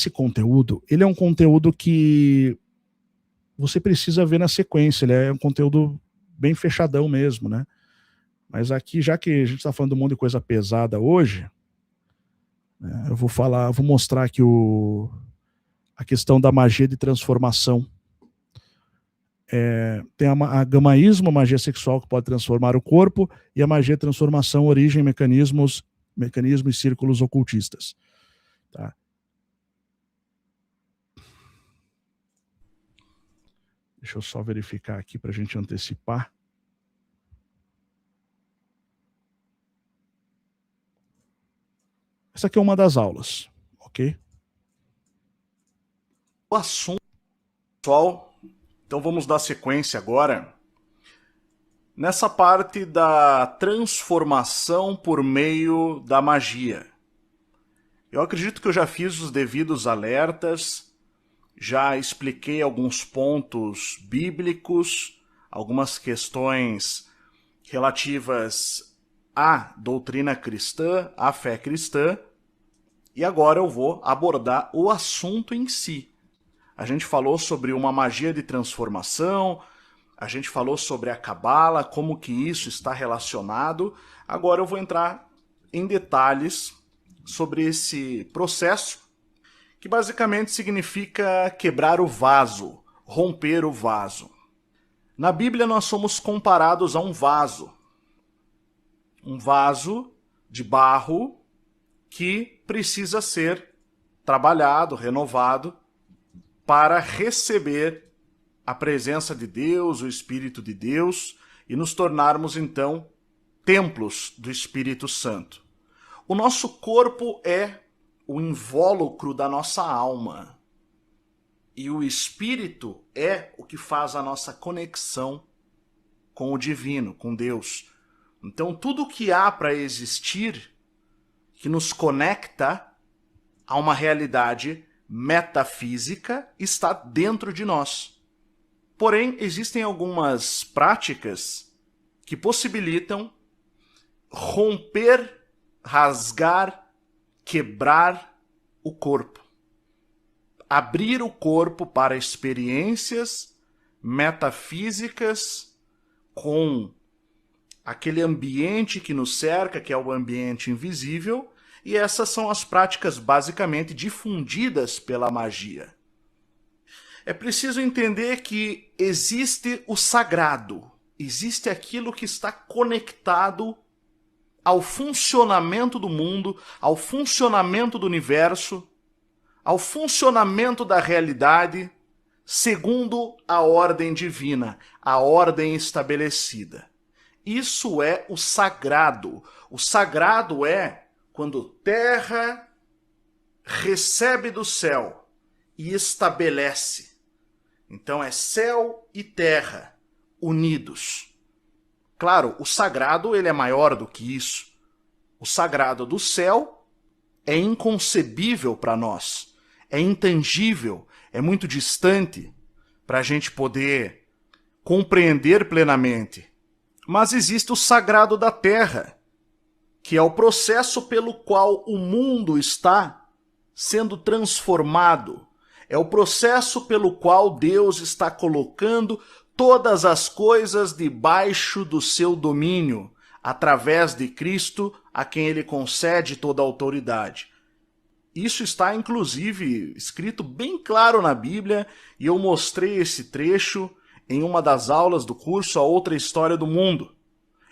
esse conteúdo, ele é um conteúdo que você precisa ver na sequência, ele é um conteúdo bem fechadão mesmo, né? Mas aqui, já que a gente está falando de um monte de coisa pesada hoje, né, eu vou mostrar aqui a questão da magia de transformação. Tem a gamaísmo, a magia sexual que pode transformar o corpo, e a magia de transformação, origem, mecanismos e círculos ocultistas. Tá? Deixa eu só verificar aqui para a gente antecipar. Essa aqui é uma das aulas, ok? O assunto, pessoal, então vamos dar sequência agora nessa parte da transformação por meio da magia. Eu acredito que eu já fiz os devidos alertas, já expliquei alguns pontos bíblicos, algumas questões relativas à doutrina cristã, à fé cristã, e agora eu vou abordar o assunto em si. A gente falou sobre uma magia de transformação, a gente falou sobre a cabala, como que isso está relacionado. Agora eu vou entrar em detalhes sobre esse processo, que basicamente significa quebrar o vaso, romper o vaso. Na Bíblia nós somos comparados a um vaso de barro que precisa ser trabalhado, renovado, para receber a presença de Deus, o Espírito de Deus, e nos tornarmos então templos do Espírito Santo. O nosso corpo é o invólucro da nossa alma. E o Espírito é o que faz a nossa conexão com o divino, com Deus. Então tudo que há para existir, que nos conecta a uma realidade metafísica, está dentro de nós. Porém, existem algumas práticas que possibilitam romper, rasgar, quebrar o corpo. Abrir o corpo para experiências metafísicas com aquele ambiente que nos cerca, que é o ambiente invisível, e essas são as práticas basicamente difundidas pela magia. É preciso entender que existe o sagrado, existe aquilo que está conectado ao funcionamento do mundo, ao funcionamento do universo, ao funcionamento da realidade, segundo a ordem divina, a ordem estabelecida. Isso é o sagrado. O sagrado é quando terra recebe do céu e estabelece. Então é céu e terra unidos. Claro, o sagrado ele é maior do que isso. O sagrado do céu é inconcebível para nós, é intangível, é muito distante para a gente poder compreender plenamente. Mas existe o sagrado da terra, que é o processo pelo qual o mundo está sendo transformado. É o processo pelo qual Deus está colocando todas as coisas debaixo do seu domínio, através de Cristo, a quem ele concede toda a autoridade. Isso está, inclusive, escrito bem claro na Bíblia, e eu mostrei esse trecho em uma das aulas do curso A Outra História do Mundo.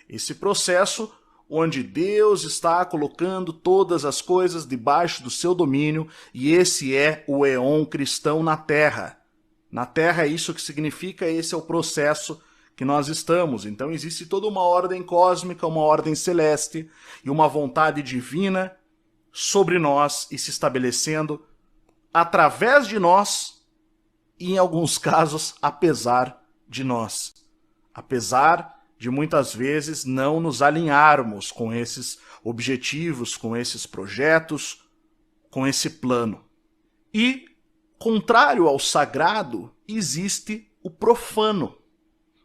Esse processo onde Deus está colocando todas as coisas debaixo do seu domínio, e esse é o éon cristão na Terra. Na Terra é isso que significa, esse é o processo que nós estamos. Então existe toda uma ordem cósmica, uma ordem celeste e uma vontade divina sobre nós e se estabelecendo através de nós e, em alguns casos, apesar de nós. Apesar de muitas vezes não nos alinharmos com esses objetivos, com esses projetos, com esse plano. E, contrário ao sagrado, existe o profano.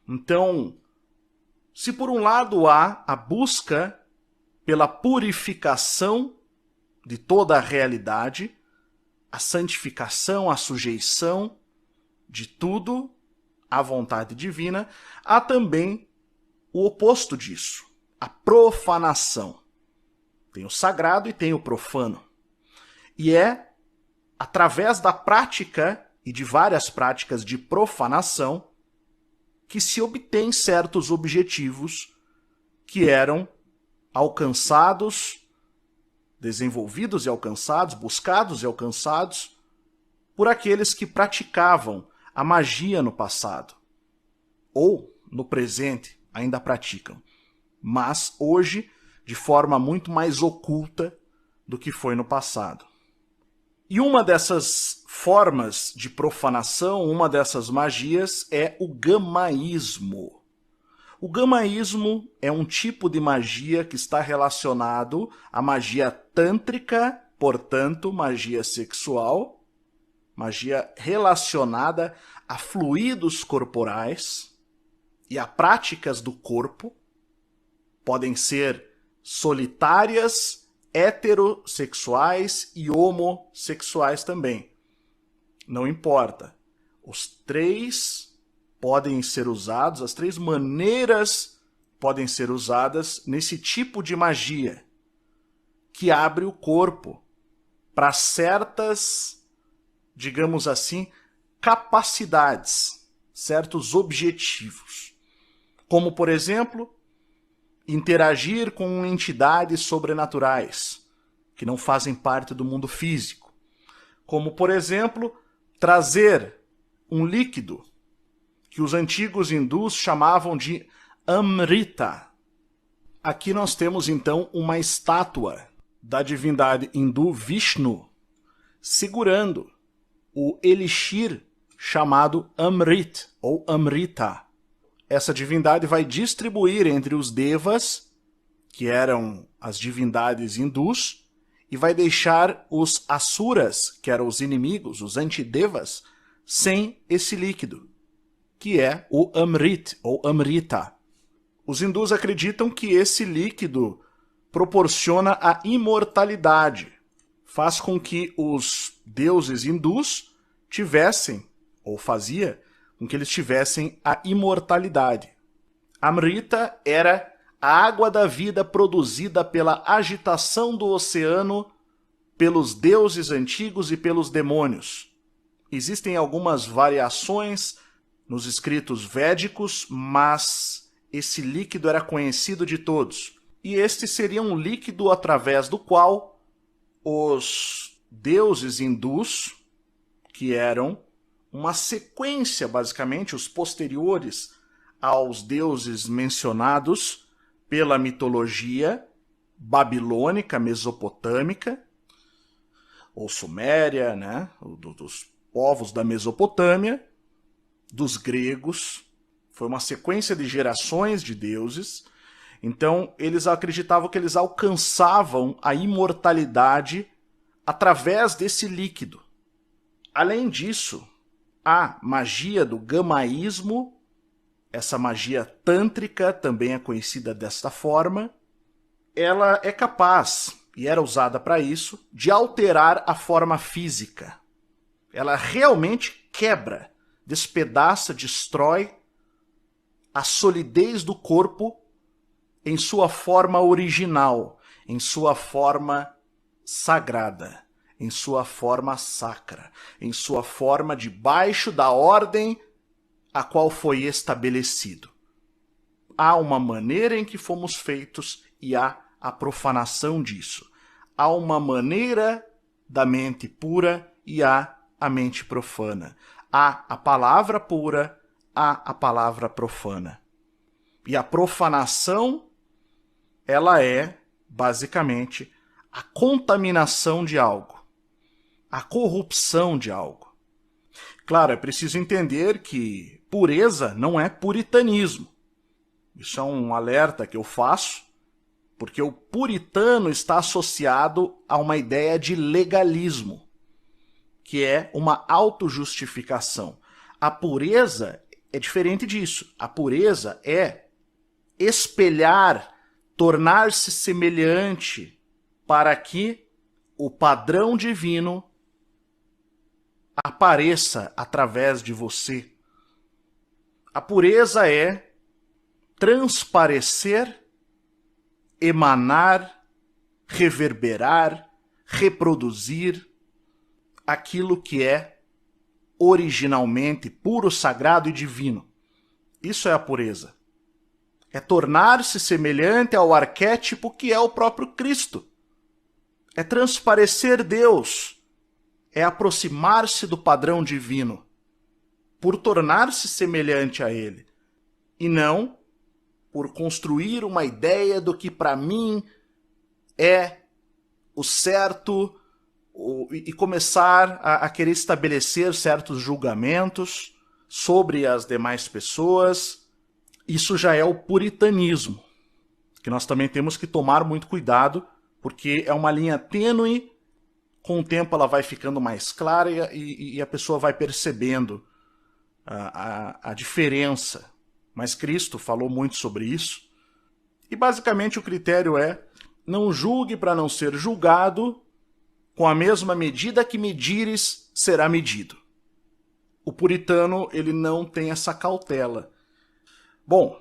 Então, se por um lado há a busca pela purificação de toda a realidade, a santificação, a sujeição de tudo à vontade divina, há também o oposto disso, a profanação. Tem o sagrado e tem o profano. E é através da prática e de várias práticas de profanação que se obtém certos objetivos que eram alcançados, desenvolvidos e alcançados, buscados e alcançados por aqueles que praticavam a magia no passado. Ou, no presente, ainda praticam. Mas, hoje, de forma muito mais oculta do que foi no passado. E uma dessas formas de profanação, uma dessas magias, é o gamaísmo. O gamaísmo é um tipo de magia que está relacionado à magia tântrica, portanto, magia sexual, magia relacionada a fluidos corporais e a práticas do corpo. Podem ser solitárias, heterossexuais e homossexuais também. Não importa. Os três podem ser usados, as três maneiras podem ser usadas nesse tipo de magia que abre o corpo para certas, digamos assim, capacidades, certos objetivos. Como, por exemplo, interagir com entidades sobrenaturais que não fazem parte do mundo físico. Como, por exemplo, trazer um líquido que os antigos hindus chamavam de Amrita. Aqui nós temos então uma estátua da divindade hindu Vishnu segurando o elixir chamado Amrit ou Amrita. Essa divindade vai distribuir entre os devas, que eram as divindades hindus, e vai deixar os asuras, que eram os inimigos, os antidevas, sem esse líquido, que é o Amrit ou Amrita. Os hindus acreditam que esse líquido proporciona a imortalidade, faz com que os deuses hindus tivessem, ou fazia, com que eles tivessem a imortalidade. Amrita era a água da vida produzida pela agitação do oceano, pelos deuses antigos e pelos demônios. Existem algumas variações nos escritos védicos, mas esse líquido era conhecido de todos. E este seria um líquido através do qual os deuses hindus, que eram uma sequência, basicamente, os posteriores aos deuses mencionados pela mitologia babilônica, mesopotâmica, ou suméria, né? Dos povos da Mesopotâmia, dos gregos. Foi uma sequência de gerações de deuses. Então, eles acreditavam que eles alcançavam a imortalidade através desse líquido. Além disso, a magia do gamaísmo, essa magia tântrica, também é conhecida desta forma, ela é capaz, e era usada para isso, de alterar a forma física. Ela realmente quebra, despedaça, destrói a solidez do corpo em sua forma original, em sua forma sagrada, em sua forma sacra, em sua forma debaixo da ordem a qual foi estabelecido. Há uma maneira em que fomos feitos e há a profanação disso. Há uma maneira da mente pura e há a mente profana. Há a palavra pura, há a palavra profana. E a profanação, ela é, basicamente, a contaminação de algo, a corrupção de algo. Claro, é preciso entender que pureza não é puritanismo. Isso é um alerta que eu faço, porque o puritano está associado a uma ideia de legalismo, que é uma autojustificação. A pureza é diferente disso. A pureza é espelhar, tornar-se semelhante para que o padrão divino apareça através de você. A pureza é transparecer, emanar, reverberar, reproduzir aquilo que é originalmente puro, sagrado e divino. Isso é a pureza. É tornar-se semelhante ao arquétipo que é o próprio Cristo. É transparecer Deus. É aproximar-se do padrão divino, por tornar-se semelhante a Ele, e não por construir uma ideia do que para mim é o certo e começar a querer estabelecer certos julgamentos sobre as demais pessoas. Isso já é o puritanismo, que nós também temos que tomar muito cuidado, porque é uma linha tênue. Com o tempo ela vai ficando mais clara e a pessoa vai percebendo a diferença. Mas Cristo falou muito sobre isso. E basicamente o critério é: não julgue para não ser julgado, com a mesma medida que medires, será medido. O puritano, ele não tem essa cautela. Bom,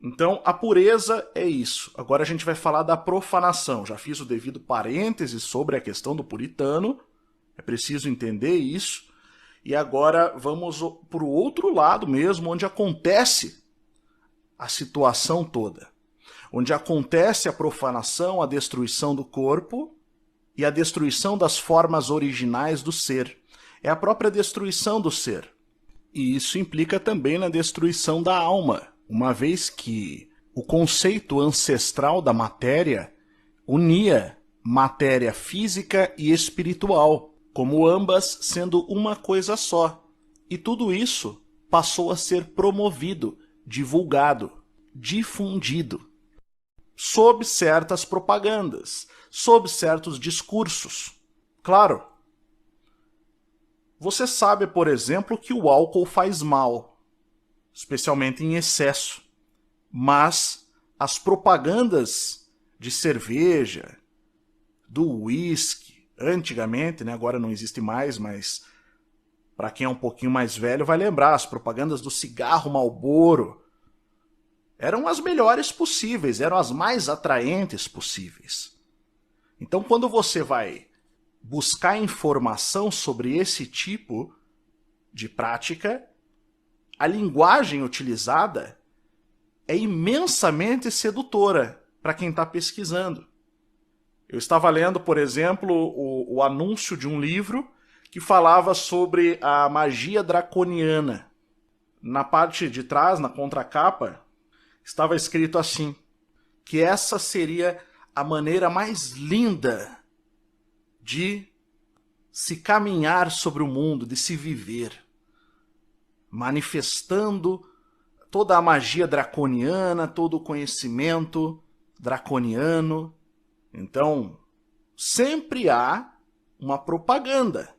então a pureza é isso. Agora a gente vai falar da profanação. Já fiz o devido parêntese sobre a questão do puritano. É preciso entender isso. E agora vamos para o outro lado mesmo, onde acontece a situação toda. Onde acontece a profanação, a destruição do corpo e a destruição das formas originais do ser. É a própria destruição do ser. E isso implica também na destruição da alma, uma vez que o conceito ancestral da matéria unia matéria física e espiritual, como ambas sendo uma coisa só. E tudo isso passou a ser promovido, divulgado, difundido, sob certas propagandas, sob certos discursos. Claro, você sabe, por exemplo, que o álcool faz mal, especialmente em excesso, mas as propagandas de cerveja, do uísque, antigamente, né, agora não existe mais, mas para quem é um pouquinho mais velho vai lembrar, as propagandas do cigarro Marlboro eram as melhores possíveis, eram as mais atraentes possíveis. Então, quando você vai buscar informação sobre esse tipo de prática, a linguagem utilizada é imensamente sedutora para quem está pesquisando. Eu estava lendo, por exemplo, o anúncio de um livro que falava sobre a magia draconiana. Na parte de trás, na contracapa, estava escrito assim, que essa seria a maneira mais linda de se caminhar sobre o mundo, de se viver, manifestando toda a magia draconiana, todo o conhecimento draconiano. Então, sempre há uma propaganda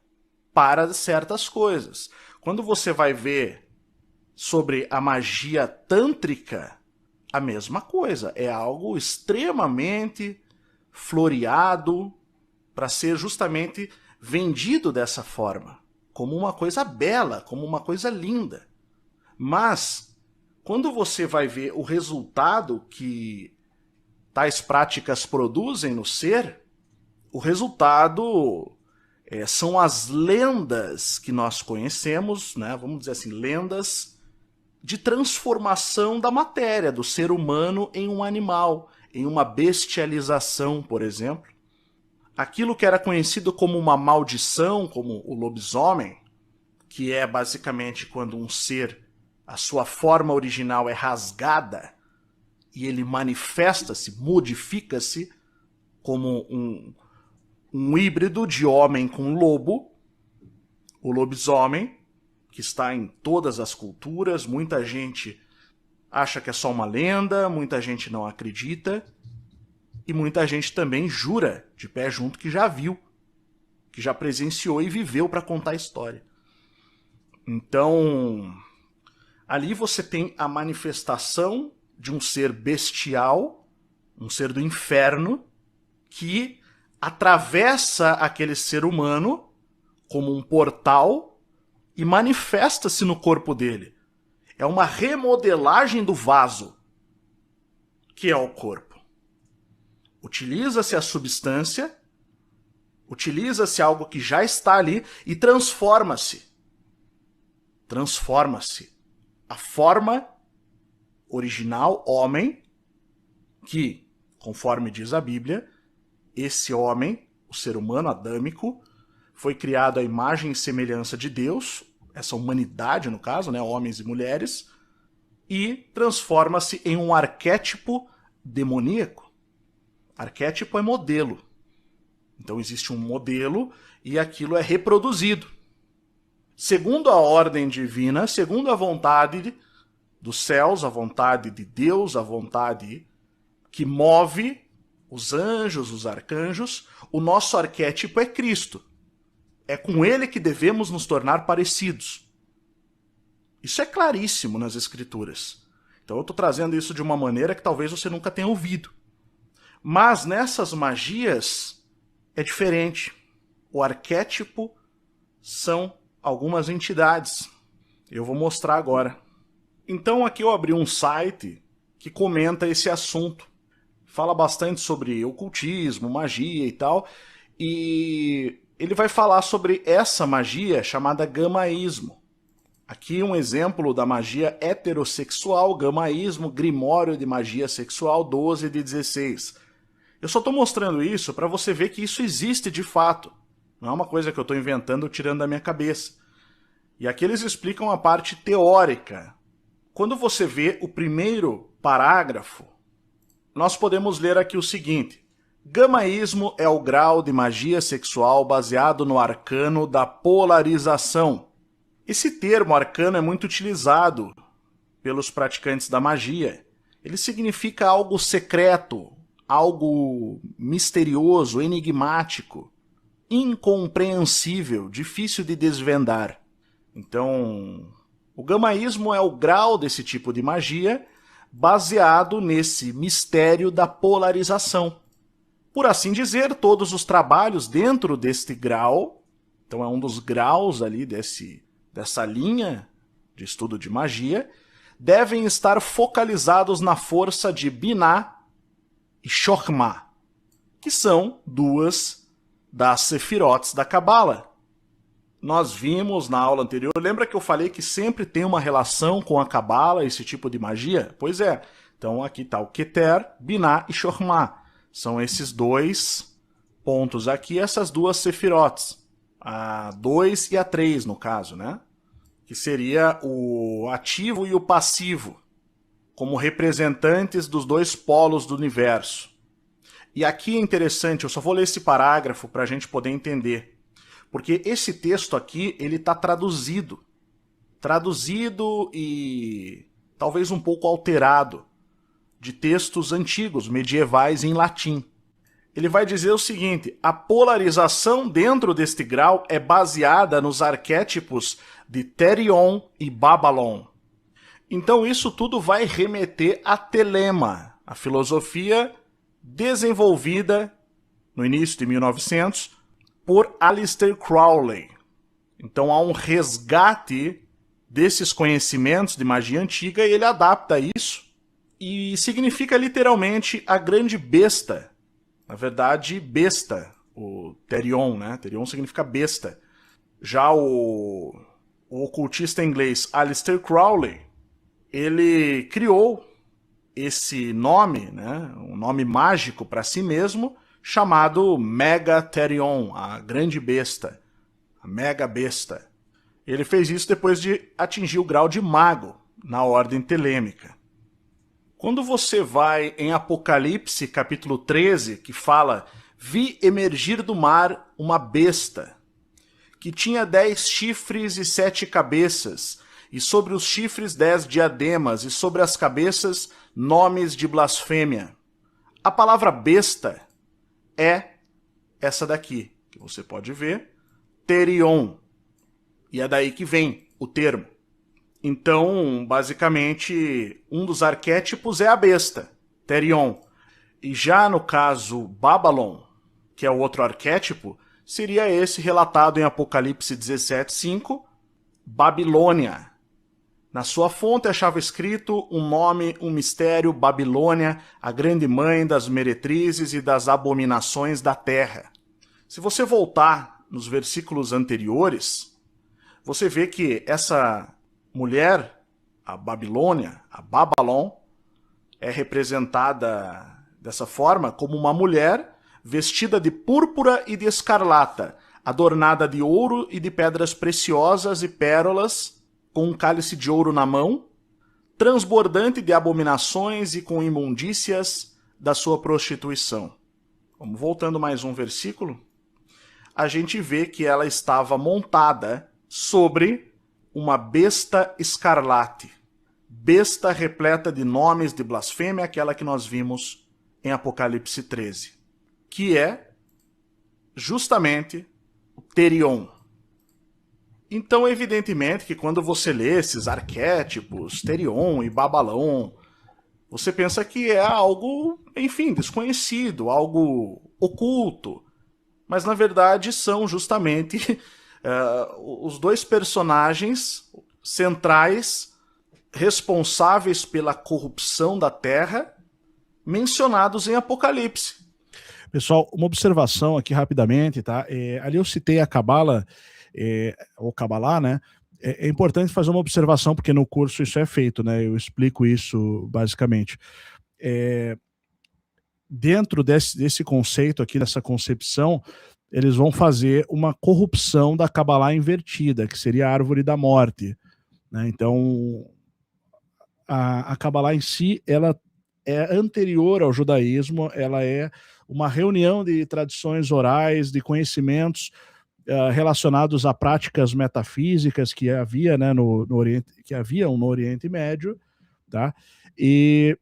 para certas coisas. Quando você vai ver sobre a magia tântrica, a mesma coisa. É algo extremamente floreado para ser justamente vendido dessa forma, como uma coisa bela, como uma coisa linda. Mas, quando você vai ver o resultado que tais práticas produzem no ser, o resultado são as lendas que nós conhecemos, né? Vamos dizer assim, lendas de transformação da matéria, do ser humano em um animal, em uma bestialização, por exemplo. Aquilo que era conhecido como uma maldição, como o lobisomem, que é basicamente quando um ser, a sua forma original é rasgada e ele manifesta-se, modifica-se como um híbrido de homem com lobo, o lobisomem, que está em todas as culturas. Muita gente acha que é só uma lenda, muita gente não acredita, e muita gente também jura de pé junto que já viu, que já presenciou e viveu para contar a história. Então, ali você tem a manifestação de um ser bestial, um ser do inferno, que atravessa aquele ser humano como um portal e manifesta-se no corpo dele. É uma remodelagem do vaso, que é o corpo. Utiliza-se a substância, utiliza-se algo que já está ali e transforma-se. Transforma-se. A forma original, homem, que, conforme diz a Bíblia, esse homem, o ser humano adâmico, foi criado à imagem e semelhança de Deus, essa humanidade no caso, né, homens e mulheres, e transforma-se em um arquétipo demoníaco. Arquétipo é modelo. Então existe um modelo e aquilo é reproduzido. Segundo a ordem divina, segundo a vontade dos céus, a vontade de Deus, a vontade que move os anjos, os arcanjos, o nosso arquétipo é Cristo. É com ele que devemos nos tornar parecidos. Isso é claríssimo nas Escrituras. Então eu estou trazendo isso de uma maneira que talvez você nunca tenha ouvido. Mas nessas magias é diferente. O arquétipo são algumas entidades. Eu vou mostrar agora. Então aqui eu abri um site que comenta esse assunto. Fala bastante sobre ocultismo, magia e tal. E ele vai falar sobre essa magia chamada gamaísmo. Aqui um exemplo da magia heterossexual, gamaísmo, Grimório de Magia Sexual 12 de 16. Eu só estou mostrando isso para você ver que isso existe de fato. Não é uma coisa que eu estou inventando ou tirando da minha cabeça. E aqui eles explicam a parte teórica. Quando você vê o primeiro parágrafo, nós podemos ler aqui o seguinte: gamaísmo é o grau de magia sexual baseado no arcano da polarização. Esse termo arcano é muito utilizado pelos praticantes da magia. Ele significa algo secreto, algo misterioso, enigmático, incompreensível, difícil de desvendar. Então, o gamaísmo é o grau desse tipo de magia baseado nesse mistério da polarização. Por assim dizer, todos os trabalhos dentro deste grau, então é um dos graus ali dessa linha de estudo de magia, devem estar focalizados na força de Binah e Chokhmah, que são duas das Sefirotes da Cabala. Nós vimos na aula anterior, lembra que eu falei que sempre tem uma relação com a Cabala, esse tipo de magia? Pois é, então aqui está o Keter, Binah e Chokhmah. São esses dois pontos aqui, essas duas Sefirotes. A 2 e a 3, no caso, né? Que seria o ativo e o passivo, como representantes dos dois polos do universo. E aqui é interessante, eu só vou ler esse parágrafo para a gente poder entender. Porque esse texto aqui, ele está traduzido. Traduzido e talvez um pouco alterado de textos antigos, medievais em latim. Ele vai dizer o seguinte: a polarização dentro deste grau é baseada nos arquétipos de Therion e Babylon. Então isso tudo vai remeter a Telema, a filosofia desenvolvida no início de 1900 por Aleister Crowley. Então há um resgate desses conhecimentos de magia antiga e ele adapta isso e significa literalmente a grande besta. Na verdade, besta, o Therion, né? Therion significa besta. Já o ocultista inglês Aleister Crowley, ele criou esse nome, né? Um nome mágico para si mesmo, chamado Mega Therion, a grande besta, a mega besta. Ele fez isso depois de atingir o grau de mago na ordem telêmica. Quando você vai em Apocalipse, capítulo 13, que fala: vi emergir do mar uma besta, que tinha 10 chifres e 7 cabeças, e sobre os chifres 10 diademas, e sobre as cabeças nomes de blasfêmia. A palavra besta é essa daqui, que você pode ver, Therion. E é daí que vem o termo. Então, basicamente, um dos arquétipos é a besta, Therion. E já no caso Babylon, que é o outro arquétipo, seria esse relatado em Apocalipse 17:5, Babilônia. Na sua fonte achava escrito um nome, um mistério, Babilônia, a grande mãe das meretrizes e das abominações da terra. Se você voltar nos versículos anteriores, você vê que essa mulher, a Babilônia, a Babalon, é representada dessa forma como uma mulher vestida de púrpura e de escarlata, adornada de ouro e de pedras preciosas e pérolas, com um cálice de ouro na mão, transbordante de abominações e com imundícias da sua prostituição. Vamos voltando mais um versículo. A gente vê que ela estava montada sobre uma besta escarlate, besta repleta de nomes de blasfêmia, aquela que nós vimos em Apocalipse 13, que é justamente o Terion. Então, evidentemente que quando você lê esses arquétipos, Terion e Babalon, você pensa que é algo, enfim, desconhecido, algo oculto. Mas, na verdade, são justamente os dois personagens centrais responsáveis pela corrupção da Terra mencionados em Apocalipse. Pessoal, uma observação aqui rapidamente, tá? Ali eu citei a Cabala, ou Cabalá, né? É importante fazer uma observação, porque no curso isso é feito, né? Eu explico isso basicamente. Dentro desse conceito aqui, dessa concepção, eles vão fazer uma corrupção da Cabalá invertida, que seria a árvore da morte, né? Então, a Cabalá em si, ela é anterior ao judaísmo, ela é uma reunião de tradições orais, de conhecimentos relacionados a práticas metafísicas que havia, né, no Oriente, que haviam no Oriente Médio, tá? E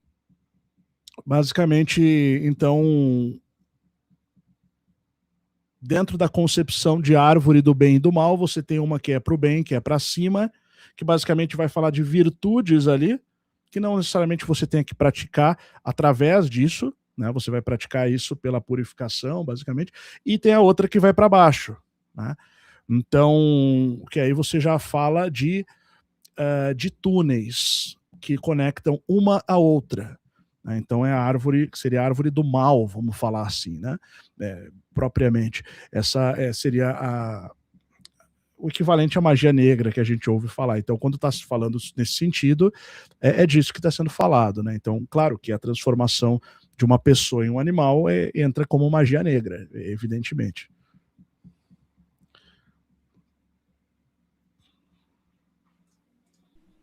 basicamente, então, dentro da concepção de árvore do bem e do mal, você tem uma que é para o bem, que é para cima, que basicamente vai falar de virtudes ali, que não necessariamente você tem que praticar através disso, né? Você vai praticar isso pela purificação, basicamente, e tem a outra que vai para baixo, né? Então, que aí você já fala de túneis que conectam uma à outra, né? Então é a árvore, que seria a árvore do mal, vamos falar assim, né? Propriamente. Essa seria o equivalente à magia negra que a gente ouve falar. Então, quando está se falando nesse sentido, é disso que está sendo falado, né? Então, claro que a transformação de uma pessoa em um animal entra como magia negra, evidentemente.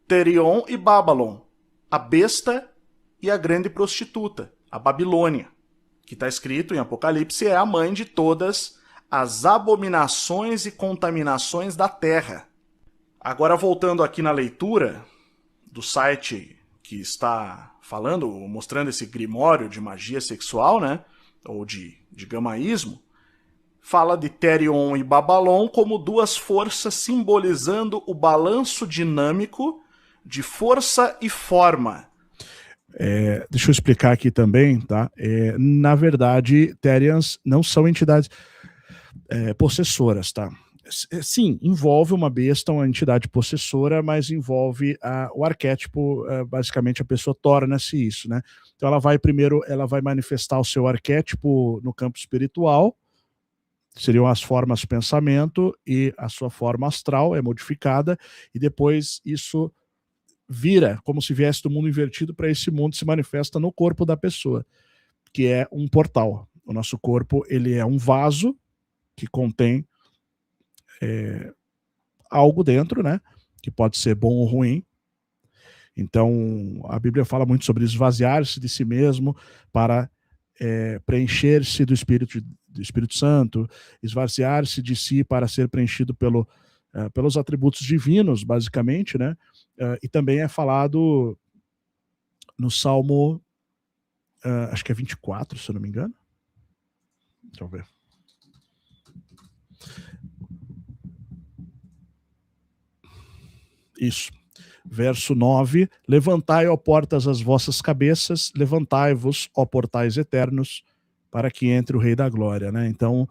Terion e Babalon, a besta e a grande prostituta, a Babilônia, que está escrito em Apocalipse, é a mãe de todas as abominações e contaminações da terra. Agora, voltando aqui na leitura do site que está falando, mostrando esse grimório de magia sexual, né, ou de gamaísmo, fala de Terion e Babalon como duas forças simbolizando o balanço dinâmico de força e forma. Deixa eu explicar aqui também, tá? Na verdade, Therians não são entidades possessoras, tá? Sim, envolve uma besta, uma entidade possessora, mas envolve o arquétipo, basicamente a pessoa torna-se isso, né? Então ela vai manifestar o seu arquétipo no campo espiritual, seriam as formas pensamento, e a sua forma astral é modificada, e depois isso vira como se viesse do mundo invertido para esse mundo, se manifesta no corpo da pessoa, que é um portal. O nosso corpo, ele é um vaso que contém algo dentro, né? Que pode ser bom ou ruim. Então, a Bíblia fala muito sobre esvaziar-se de si mesmo para preencher-se do Espírito Santo, esvaziar-se de si para ser preenchido pelos atributos divinos, basicamente, né? E também é falado no Salmo, acho que é 24, se eu não me engano. Deixa eu ver. Isso. Verso 9, levantai, ó portas, as vossas cabeças, levantai-vos, ó portais eternos, para que entre o Rei da Glória, né? Então,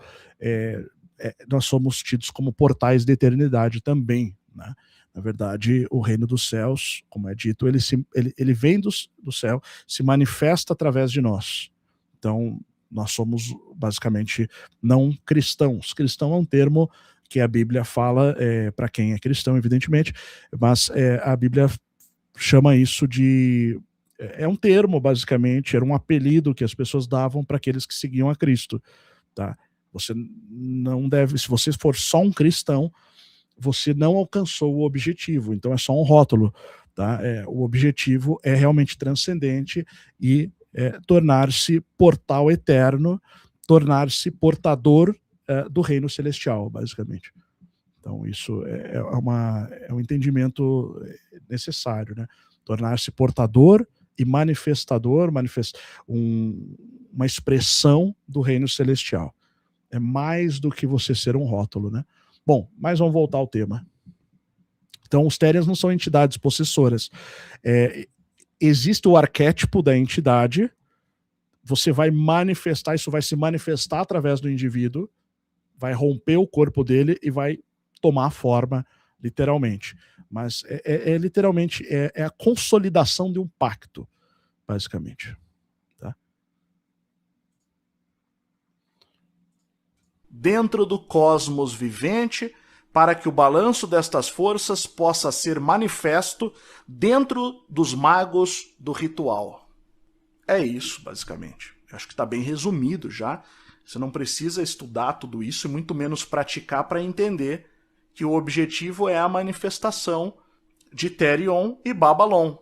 nós somos tidos como portais da eternidade também, né? Na verdade, o reino dos céus, como é dito, ele vem do céu, se manifesta através de nós. Então, nós somos basicamente não cristãos. Cristão é um termo que a Bíblia fala para quem é cristão, evidentemente, mas a Bíblia chama isso de... É um termo, basicamente, era um apelido que as pessoas davam para aqueles que seguiam a Cristo. Tá? Você não deve... Se você for só um cristão, você não alcançou o objetivo, então é só um rótulo. Tá? O objetivo é realmente transcendente e tornar-se portal eterno, tornar-se portador do reino celestial, basicamente. Então isso é um entendimento necessário, né? Tornar-se portador e manifestador, uma expressão do reino celestial. É mais do que você ser um rótulo, né? Bom, mas vamos voltar ao tema. Então, os Therians não são entidades possessoras. Existe o arquétipo da entidade, você vai manifestar, isso vai se manifestar através do indivíduo, vai romper o corpo dele e vai tomar forma, literalmente. Mas literalmente a consolidação de um pacto, basicamente. Tá? Dentro do cosmos vivente, para que o balanço destas forças possa ser manifesto dentro dos magos do ritual. É isso, basicamente. Eu acho que está bem resumido já. Você não precisa estudar tudo isso e muito menos praticar para entender que o objetivo é a manifestação de Therion e Babylon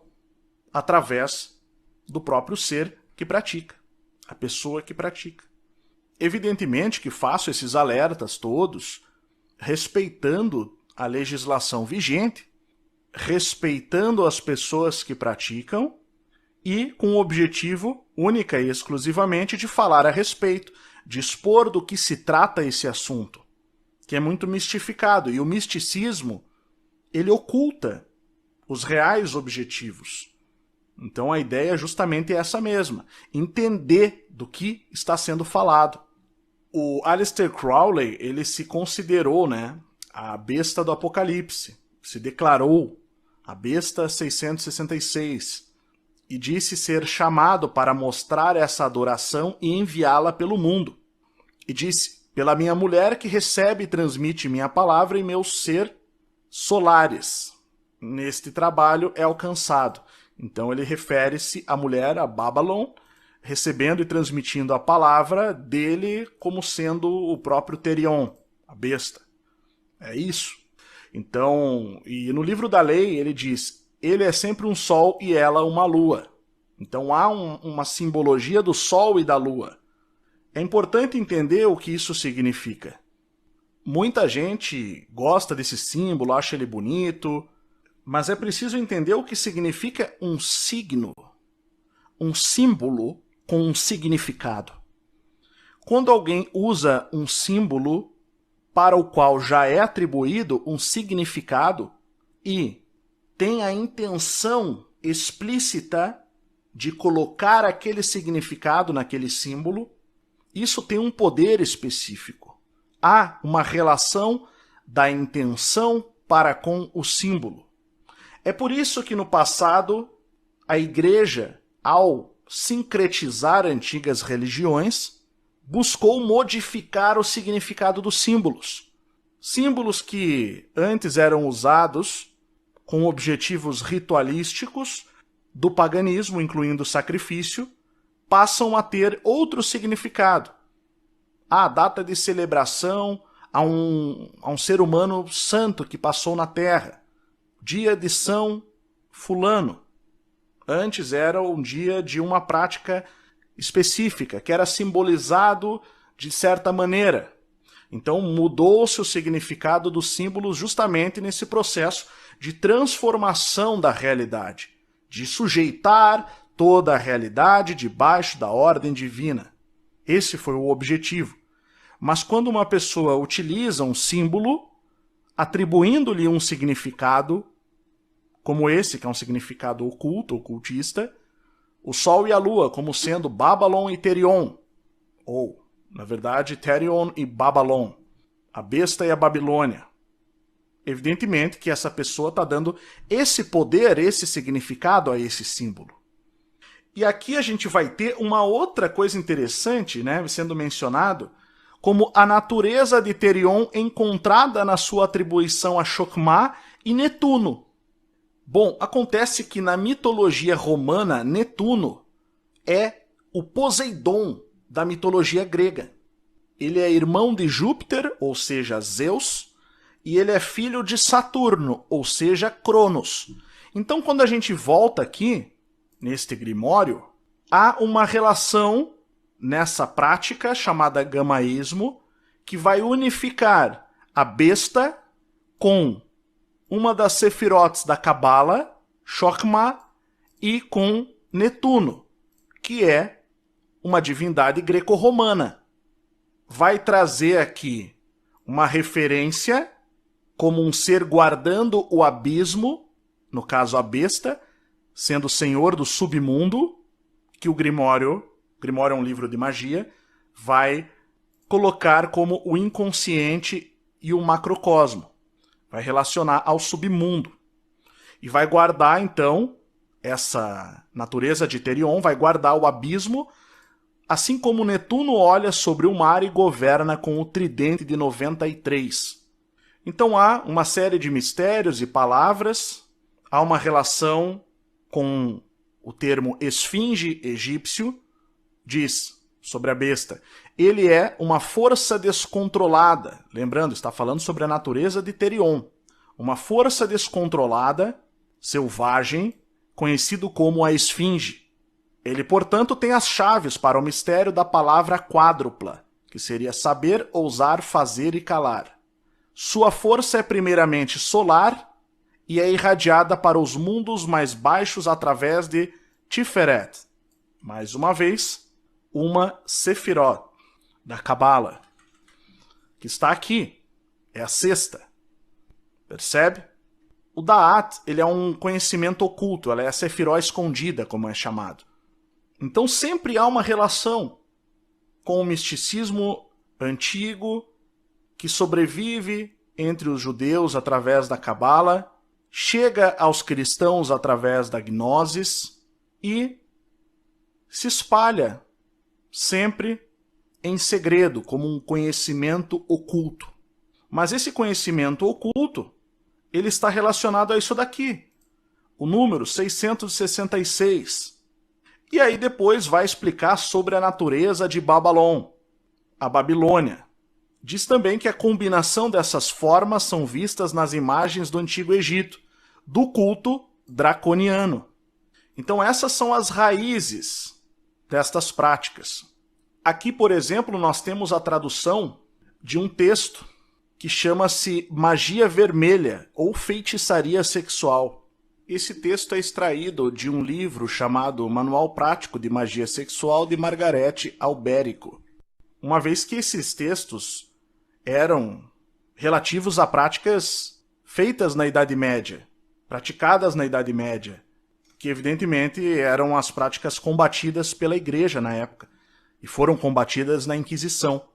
através do próprio ser que pratica, a pessoa que pratica. Evidentemente que faço esses alertas todos respeitando a legislação vigente, respeitando as pessoas que praticam e com o objetivo única e exclusivamente de falar a respeito, de expor do que se trata esse assunto, que é muito mistificado. E o misticismo, ele oculta os reais objetivos. Então a ideia justamente é essa mesma, entender do que está sendo falado. O Aleister Crowley, ele se considerou, né, a besta do Apocalipse, se declarou a besta 666 e disse ser chamado para mostrar essa adoração e enviá-la pelo mundo. E disse, pela minha mulher que recebe e transmite minha palavra e meu ser solares. Neste trabalho é alcançado. Então ele refere-se à mulher, a Babylon, recebendo e transmitindo a palavra dele como sendo o próprio Therion, a besta. É isso. Então, e no livro da lei ele diz, ele é sempre um sol e ela uma lua. Então há uma simbologia do sol e da lua. É importante entender o que isso significa. Muita gente gosta desse símbolo, acha ele bonito, mas é preciso entender o que significa um signo, um símbolo com um significado. Quando alguém usa um símbolo para o qual já é atribuído um significado e tem a intenção explícita de colocar aquele significado naquele símbolo, isso tem um poder específico. Há uma relação da intenção para com o símbolo. É por isso que no passado a igreja, ao sincretizar antigas religiões, buscou modificar o significado dos símbolos. Símbolos que antes eram usados com objetivos ritualísticos do paganismo, incluindo o sacrifício, passam a ter outro significado. A data de celebração a um ser humano santo que passou na Terra. Dia de São Fulano. Antes era um dia de uma prática específica, que era simbolizado de certa maneira. Então mudou-se o significado dos símbolos justamente nesse processo de transformação da realidade, de sujeitar toda a realidade debaixo da ordem divina. Esse foi o objetivo. Mas quando uma pessoa utiliza um símbolo, atribuindo-lhe um significado, como esse, que é um significado oculto, ocultista, o Sol e a Lua como sendo Babylon e Therion, ou, na verdade, Therion e Babylon, a besta e a Babilônia. Evidentemente que essa pessoa está dando esse poder, esse significado a esse símbolo. E aqui a gente vai ter uma outra coisa interessante, né, sendo mencionado, como a natureza de Terion encontrada na sua atribuição a Chokmah e Netuno. Bom, acontece que na mitologia romana, Netuno é o Poseidon da mitologia grega. Ele é irmão de Júpiter, ou seja, Zeus, e ele é filho de Saturno, ou seja, Cronos. Então, quando a gente volta aqui, neste grimório, há uma relação nessa prática chamada gamaísmo, que vai unificar a besta com uma das sefirotes da Cabala, Chokmah, e com Netuno, que é uma divindade greco-romana. Vai trazer aqui uma referência como um ser guardando o abismo, no caso a besta, sendo o senhor do submundo, que o Grimório é um livro de magia, vai colocar como o inconsciente e o macrocosmo. Vai relacionar ao submundo. E vai guardar, então, essa natureza de Terion, vai guardar o abismo, assim como Netuno olha sobre o mar e governa com o tridente de 93. Então há uma série de mistérios e palavras, há uma relação com o termo esfinge egípcio, diz sobre a besta. Ele é uma força descontrolada. Lembrando, está falando sobre a natureza de Terion. Uma força descontrolada, selvagem, conhecido como a esfinge. Ele, portanto, tem as chaves para o mistério da palavra quádrupla, que seria saber, ousar, fazer e calar. Sua força é primeiramente solar e é irradiada para os mundos mais baixos através de Tiferet. Mais uma vez, uma Sefirot, da Cabala, que está aqui. É a sexta. Percebe? O Da'at, ele é um conhecimento oculto, ela é a Sefirot escondida, como é chamado. Então sempre há uma relação com o misticismo antigo, que sobrevive entre os judeus através da Cabala, chega aos cristãos através da Gnosis e se espalha sempre em segredo, como um conhecimento oculto. Mas esse conhecimento oculto, ele está relacionado a isso daqui, o número 666. E aí depois vai explicar sobre a natureza de Babalon, a Babilônia. Diz também que a combinação dessas formas são vistas nas imagens do Antigo Egito, do culto draconiano. Então essas são as raízes destas práticas. Aqui, por exemplo, nós temos a tradução de um texto que chama-se Magia Vermelha ou Feitiçaria Sexual. Esse texto é extraído de um livro chamado Manual Prático de Magia Sexual de Margarete Albérico. Uma vez que esses textos eram relativos a práticas feitas na Idade Média, praticadas na Idade Média, que evidentemente eram as práticas combatidas pela Igreja na época, e foram combatidas na Inquisição.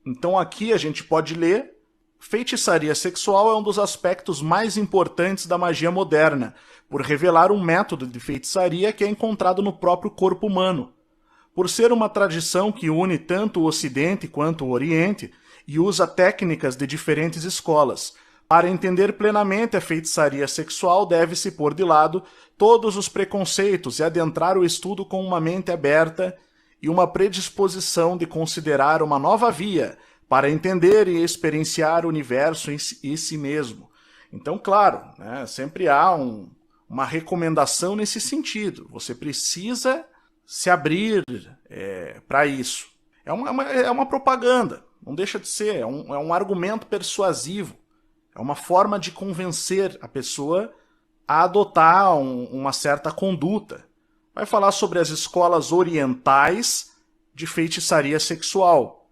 Então aqui a gente pode ler: feitiçaria sexual é um dos aspectos mais importantes da magia moderna, por revelar um método de feitiçaria que é encontrado no próprio corpo humano. Por ser uma tradição que une tanto o Ocidente quanto o Oriente e usa técnicas de diferentes escolas, para entender plenamente a feitiçaria sexual deve-se pôr de lado todos os preconceitos e adentrar o estudo com uma mente aberta e uma predisposição de considerar uma nova via para entender e experienciar o universo e si mesmo. Então, claro, né, sempre há uma recomendação nesse sentido. Você precisa se abrir para isso. É uma propaganda, não deixa de ser, é um argumento persuasivo. É uma forma de convencer a pessoa a adotar uma certa conduta. Vai falar sobre as escolas orientais de feitiçaria sexual,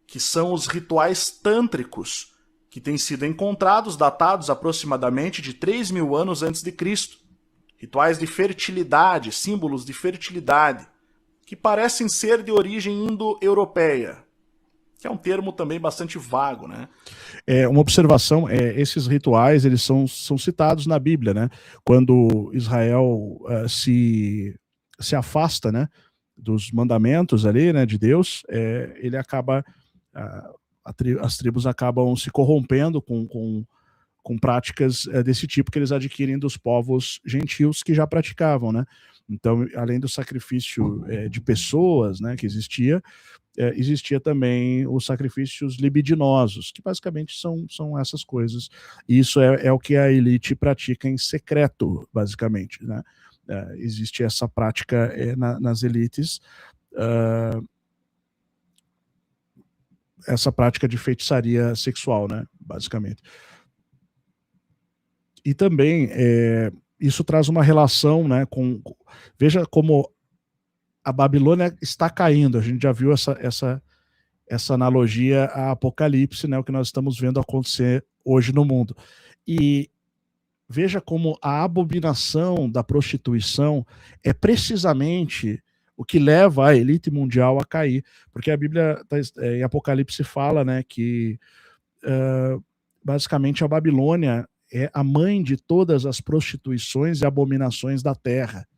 que são os rituais tântricos, que têm sido encontrados, datados aproximadamente de 3.000 anos antes de Cristo. Rituais de fertilidade, símbolos de fertilidade, que parecem ser de origem indo-europeia. que é um termo também bastante vago, né? Uma observação, esses rituais, eles são citados na Bíblia, né? Quando Israel se afasta, né, dos mandamentos ali, né, de Deus, ele acaba, as tribos acabam se corrompendo com práticas desse tipo que eles adquirem dos povos gentios que já praticavam, né? Então, além do sacrifício de pessoas, né, que existia também os sacrifícios libidinosos, que basicamente são essas coisas. E isso é o que a elite pratica em secreto, basicamente, né? Existe essa prática nas elites, essa prática de feitiçaria sexual, né, basicamente. E também isso traz uma relação, né, veja como a Babilônia está caindo. A gente já viu essa analogia a Apocalipse, né, o que nós estamos vendo acontecer hoje no mundo. E veja como a abominação da prostituição é precisamente o que leva a elite mundial a cair, porque a Bíblia em Apocalipse fala, né, que basicamente a Babilônia é a mãe de todas as prostituições e abominações da terra.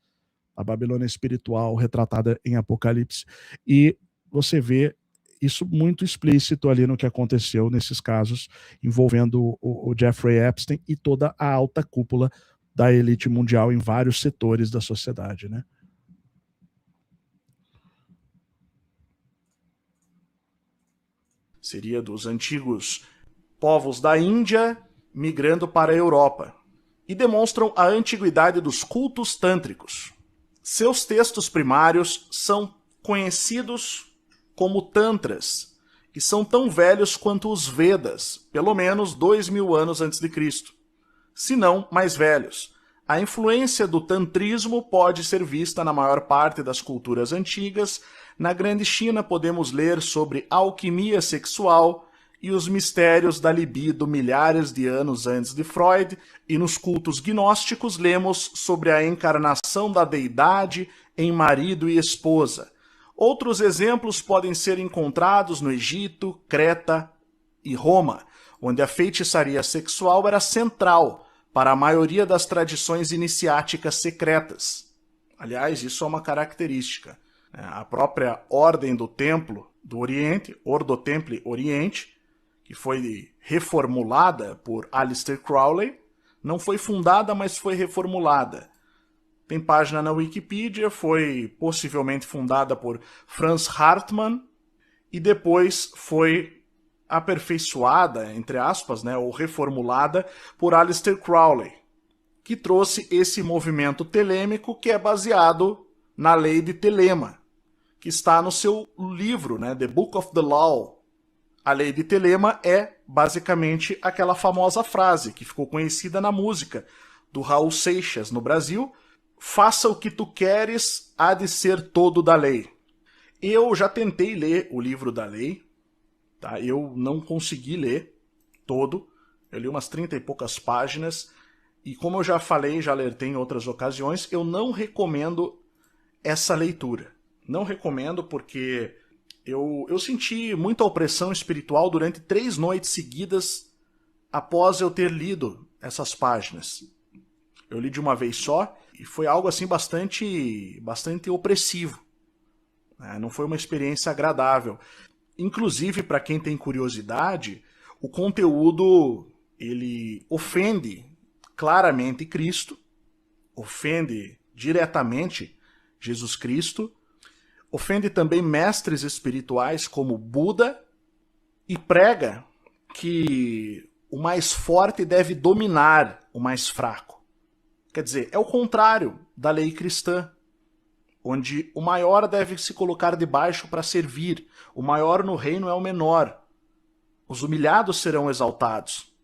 A Babilônia espiritual retratada em Apocalipse. E você vê isso muito explícito ali no que aconteceu nesses casos envolvendo o Jeffrey Epstein e toda a alta cúpula da elite mundial em vários setores da sociedade, né? Seria dos antigos povos da Índia migrando para a Europa, e demonstram a antiguidade dos cultos tântricos. Seus textos primários são conhecidos como Tantras, que são tão velhos quanto os Vedas, pelo menos 2000 anos antes de Cristo, se não mais velhos. A influência do tantrismo pode ser vista na maior parte das culturas antigas. Na Grande China podemos ler sobre alquimia sexual e os mistérios da libido milhares de anos antes de Freud, e nos cultos gnósticos lemos sobre a encarnação da deidade em marido e esposa. Outros exemplos podem ser encontrados no Egito, Creta e Roma, onde a feitiçaria sexual era central para a maioria das tradições iniciáticas secretas. Aliás, isso é uma característica. A própria Ordem do Templo do Oriente, Ordo Templi Oriente, que foi reformulada por Aleister Crowley, não foi fundada, mas foi reformulada. Tem página na Wikipedia, foi possivelmente fundada por Franz Hartmann e depois foi aperfeiçoada, entre aspas, né, ou reformulada por Aleister Crowley, que trouxe esse movimento telêmico que é baseado na lei de Telema, que está no seu livro, né, The Book of the Law. A lei de Telema é basicamente aquela famosa frase que ficou conhecida na música do Raul Seixas no Brasil: faça o que tu queres, há de ser todo da lei. Eu já tentei ler o livro da lei, tá? Eu não consegui ler todo, eu li umas 30 e poucas páginas, e como eu já falei, já alertei em outras ocasiões, eu não recomendo essa leitura. Não recomendo porque eu senti muita opressão espiritual durante 3 noites seguidas após eu ter lido essas páginas. Eu li de uma vez só e foi algo assim bastante opressivo. Não foi uma experiência agradável. Inclusive, para quem tem curiosidade, o conteúdo ele ofende claramente Cristo, ofende diretamente Jesus Cristo, ofende também mestres espirituais como Buda e prega que o mais forte deve dominar o mais fraco. Quer dizer, é o contrário da lei cristã, onde o maior deve se colocar debaixo para servir, o maior no reino é o menor, os humilhados serão exaltados.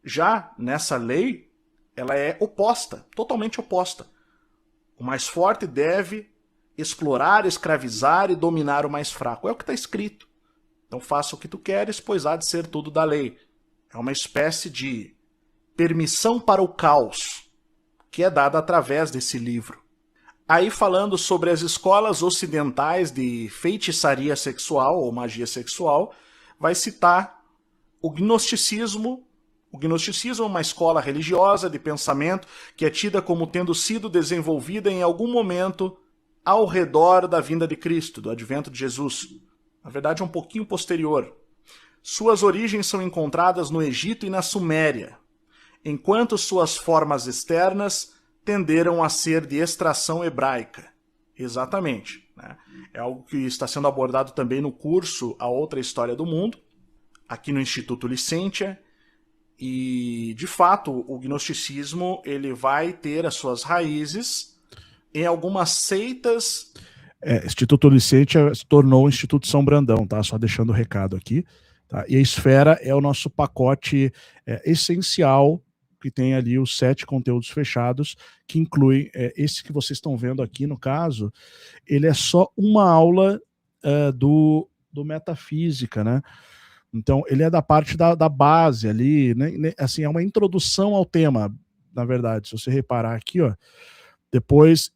Já nessa lei, ela é oposta, totalmente oposta. O mais forte deve explorar, escravizar e dominar o mais fraco. É o que está escrito. Então faça o que tu queres, pois há de ser tudo da lei. É uma espécie de permissão para o caos que é dada através desse livro. Aí falando sobre as escolas ocidentais de feitiçaria sexual ou magia sexual, vai citar o gnosticismo. O gnosticismo é uma escola religiosa de pensamento que é tida como tendo sido desenvolvida em algum momento ao redor da vinda de Cristo, do advento de Jesus. Na verdade, é um pouquinho posterior. Suas origens são encontradas no Egito e na Suméria, enquanto suas formas externas tenderam a ser de extração hebraica. Exatamente. Né? É algo que está sendo abordado também no curso A Outra História do Mundo, aqui no Instituto Licentia. E, de fato, o gnosticismo ele vai ter as suas raízes em algumas seitas. Instituto Licentia se tornou o Instituto São Brandão, tá? Só deixando o recado aqui. Tá? E a Esfera é o nosso pacote essencial, que tem ali os 7 conteúdos fechados, que inclui esse que vocês estão vendo aqui, no caso, ele é só uma aula do Metafísica, né? Então, ele é da parte da base ali, né? Assim, é uma introdução ao tema, na verdade. Se você reparar aqui, ó, depois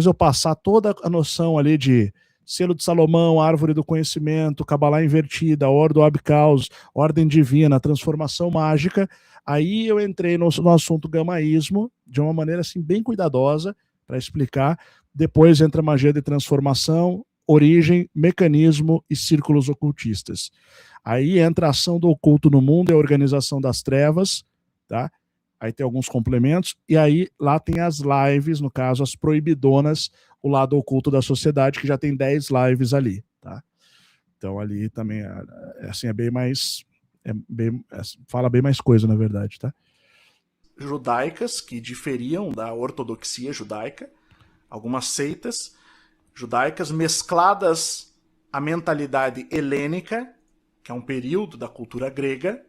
eu passar toda a noção ali de selo de Salomão, árvore do conhecimento, Cabalá invertida, Ordo Ab Caos, ordem divina, transformação mágica, aí eu entrei no assunto gamaísmo, de uma maneira assim bem cuidadosa, para explicar. Depois entra magia de transformação, origem, mecanismo e círculos ocultistas. Aí entra a ação do oculto no mundo e a organização das trevas, tá? Aí tem alguns complementos, e aí lá tem as lives, no caso, as proibidonas, o lado oculto da sociedade, que já tem 10 lives ali, tá? Então ali também, assim, é bem mais, fala bem mais coisa, na verdade, tá? Judaicas, que diferiam da ortodoxia judaica, algumas seitas judaicas mescladas à mentalidade helênica, que é um período da cultura grega,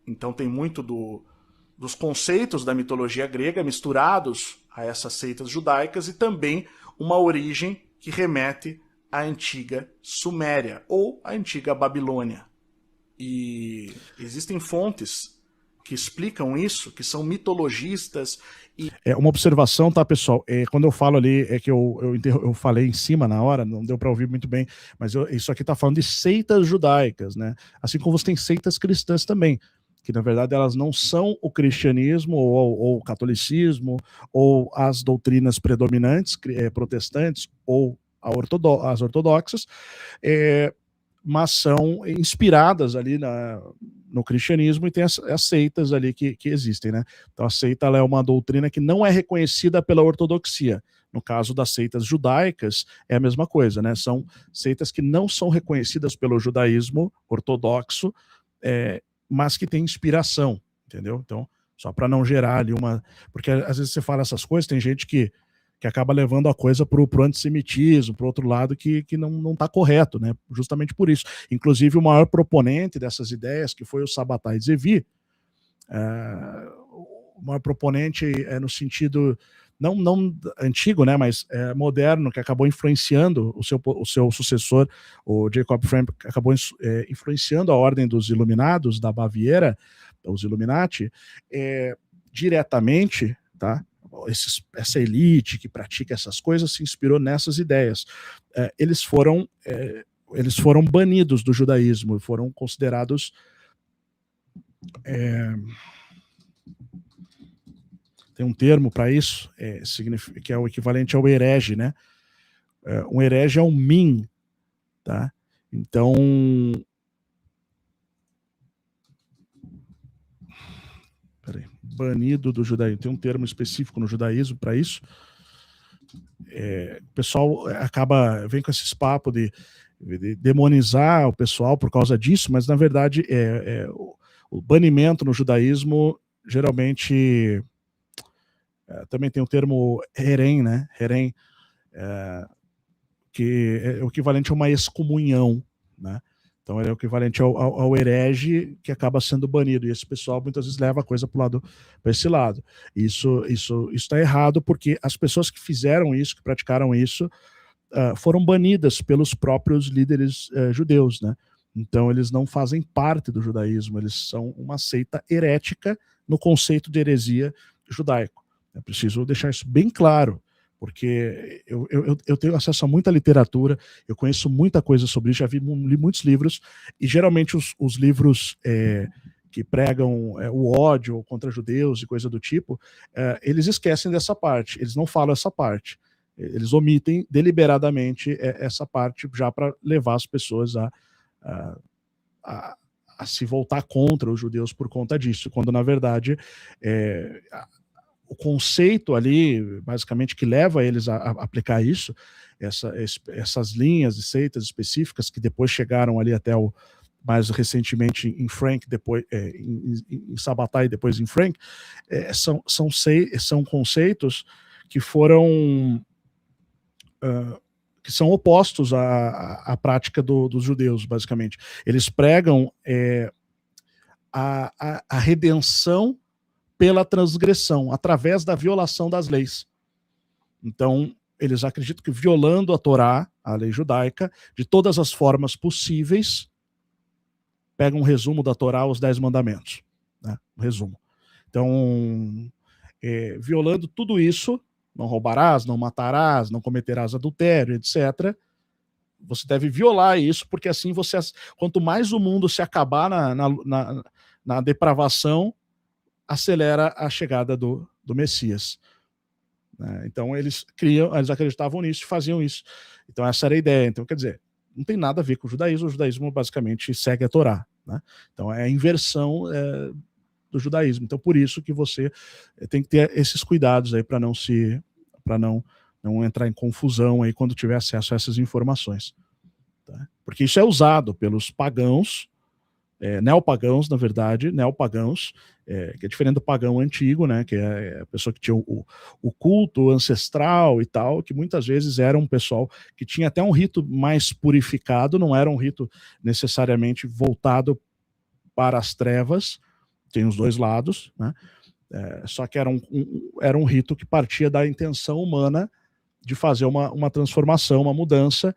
então tem muito dos conceitos da mitologia grega misturados a essas seitas judaicas e também uma origem que remete à antiga Suméria ou à antiga Babilônia. E existem fontes que explicam isso, que são mitologistas. Uma observação, tá, pessoal? Quando eu falo ali, é que eu falei em cima na hora, não deu para ouvir muito bem, mas isso aqui tá falando de seitas judaicas, né? Assim como você tem seitas cristãs também, que na verdade elas não são o cristianismo ou o catolicismo ou as doutrinas predominantes, protestantes ou as ortodoxas, mas são inspiradas ali no cristianismo e tem as seitas ali que existem, né? Então a seita ela é uma doutrina que não é reconhecida pela ortodoxia. No caso das seitas judaicas, é a mesma coisa, né? São seitas que não são reconhecidas pelo judaísmo ortodoxo, mas que têm inspiração, entendeu? Então, só para não gerar ali porque às vezes você fala essas coisas, tem gente que acaba levando a coisa para o antissemitismo, para o outro lado, que não está correto, né? Justamente por isso. Inclusive, o maior proponente dessas ideias, que foi o Sabbatai Zevi, o maior proponente no sentido não antigo, né, mas moderno, que acabou influenciando o seu sucessor, o Jacob Frame, acabou influenciando a ordem dos Iluminados, da Baviera, os Illuminati, diretamente, tá? Essa elite que pratica essas coisas se inspirou nessas ideias. Eles foram banidos do judaísmo, foram considerados tem um termo para isso, que é o equivalente ao herege, né? Um herege é um min, tá? Então, banido do judaísmo, tem um termo específico no judaísmo para isso. O pessoal vem com esses papos de demonizar o pessoal por causa disso, mas na verdade o banimento no judaísmo geralmente também tem o termo herém, né? Herém, que é o equivalente a uma excomunhão, né? Então ele é o equivalente ao herege que acaba sendo banido. E esse pessoal muitas vezes leva a coisa para esse lado. Isso está errado, porque as pessoas que fizeram isso, que praticaram isso, foram banidas pelos próprios líderes judeus, né? Então eles não fazem parte do judaísmo, eles são uma seita herética no conceito de heresia judaico. É preciso deixar isso bem claro, porque eu tenho acesso a muita literatura, eu conheço muita coisa sobre isso, li muitos livros, e geralmente os livros que pregam o ódio contra judeus e coisa do tipo, eles esquecem dessa parte, eles não falam essa parte. Eles omitem deliberadamente essa parte já para levar as pessoas a se voltar contra os judeus por conta disso, quando na verdade o conceito ali, basicamente, que leva eles a aplicar isso, essas linhas de seitas específicas que depois chegaram ali até mais recentemente em Frank, depois em Sabatai e depois em Frank, são conceitos que foram que são opostos à prática dos judeus, basicamente. Eles pregam a redenção pela transgressão, através da violação das leis. Então, eles acreditam que violando a Torá, a lei judaica, de todas as formas possíveis, pega um resumo da Torá, os 10 mandamentos. Né? Um resumo. Então, violando tudo isso, não roubarás, não matarás, não cometerás adultério, etc., você deve violar isso, porque assim quanto mais o mundo se acabar na depravação, acelera a chegada do Messias. Então eles acreditavam nisso e faziam isso. Então essa era a ideia. Então, quer dizer, não tem nada a ver com o judaísmo basicamente segue a Torá. Né? Então é a inversão do judaísmo. Então por isso que você tem que ter esses cuidados aí para não entrar em confusão aí quando tiver acesso a essas informações. Tá? Porque isso é usado pelos pagãos, neopagãos, na verdade, que é diferente do pagão antigo, né, que é a pessoa que tinha o culto ancestral e tal, que muitas vezes era um pessoal que tinha até um rito mais purificado, não era um rito necessariamente voltado para as trevas, tem os dois lados, né, só que era um rito que partia da intenção humana de fazer uma transformação, uma mudança,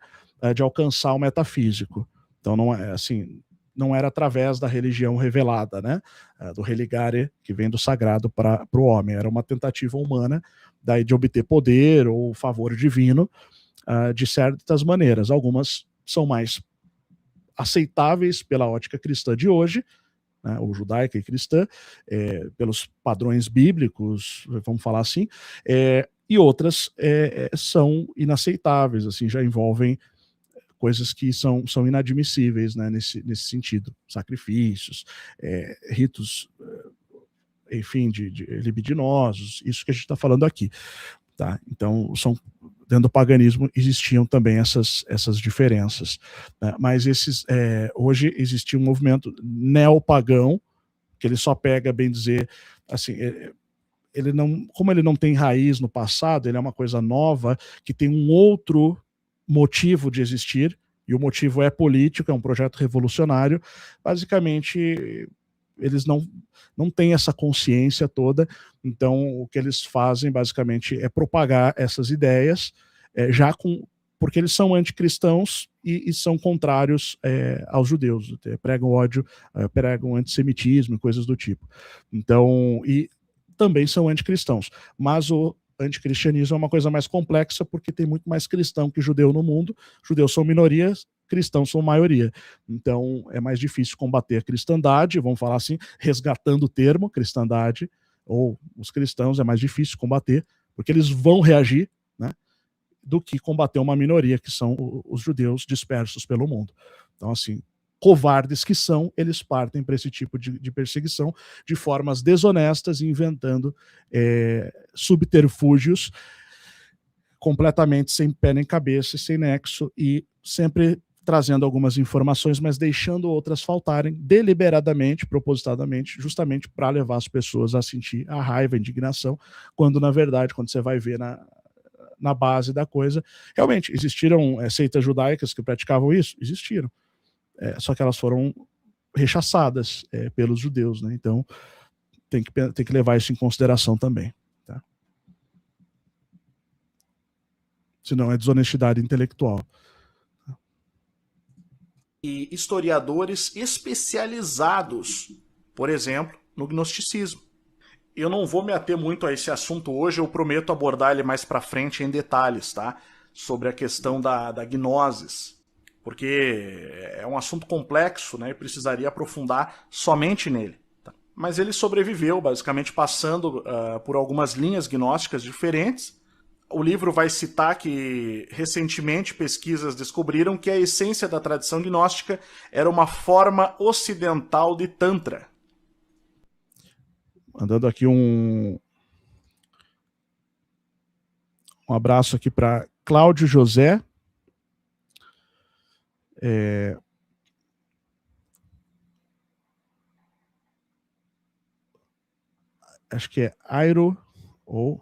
de alcançar o metafísico. Então não é assim, não era através da religião revelada, né? Do religare, que vem do sagrado para o homem. Era uma tentativa humana daí de obter poder ou favor divino de certas maneiras. Algumas são mais aceitáveis pela ótica cristã de hoje, né, ou judaica e cristã, pelos padrões bíblicos, vamos falar assim, e outras são inaceitáveis, assim, já envolvem coisas que são inadmissíveis, né, nesse sentido, sacrifícios, ritos, enfim, de libidinosos, isso que a gente está falando aqui. Tá? Então, dentro do paganismo existiam também essas diferenças. Né? Mas hoje existe um movimento neopagão, que ele só pega, bem dizer, assim, como ele não tem raiz no passado, ele é uma coisa nova, que tem um outro motivo de existir, e o motivo é político, é um projeto revolucionário. Basicamente, eles não têm essa consciência toda, então o que eles fazem basicamente é propagar essas ideias, porque eles são anticristãos e são contrários aos judeus, pregam ódio, pregam antissemitismo e coisas do tipo. Então, e também são anticristãos, mas o anticristianismo é uma coisa mais complexa, porque tem muito mais cristão que judeu no mundo. Judeus são minorias, cristãos são maioria. Então é mais difícil combater a cristandade, vamos falar assim, resgatando o termo cristandade, ou os cristãos é mais difícil combater, porque eles vão reagir, né, do que combater uma minoria, que são os judeus dispersos pelo mundo. Então, assim, covardes que são, eles partem para esse tipo de perseguição de formas desonestas, inventando subterfúgios completamente sem pé nem cabeça, sem nexo, e sempre trazendo algumas informações, mas deixando outras faltarem deliberadamente, propositadamente, justamente para levar as pessoas a sentir a raiva, a indignação, quando, na verdade, quando você vai ver na base da coisa, realmente existiram seitas judaicas que praticavam isso? Existiram. Só que elas foram rechaçadas pelos judeus, né? Então tem que levar isso em consideração também. Tá? Senão é desonestidade intelectual. E historiadores especializados, por exemplo, no gnosticismo. Eu não vou me ater muito a esse assunto hoje, eu prometo abordar ele mais para frente em detalhes, tá? Sobre a questão da gnosis, porque é um assunto complexo, né? E precisaria aprofundar somente nele. Tá? Mas ele sobreviveu, basicamente passando por algumas linhas gnósticas diferentes. O livro vai citar que, recentemente, pesquisas descobriram que a essência da tradição gnóstica era uma forma ocidental de Tantra. Mandando aqui um abraço aqui para Cláudio José. Acho que é Airo ou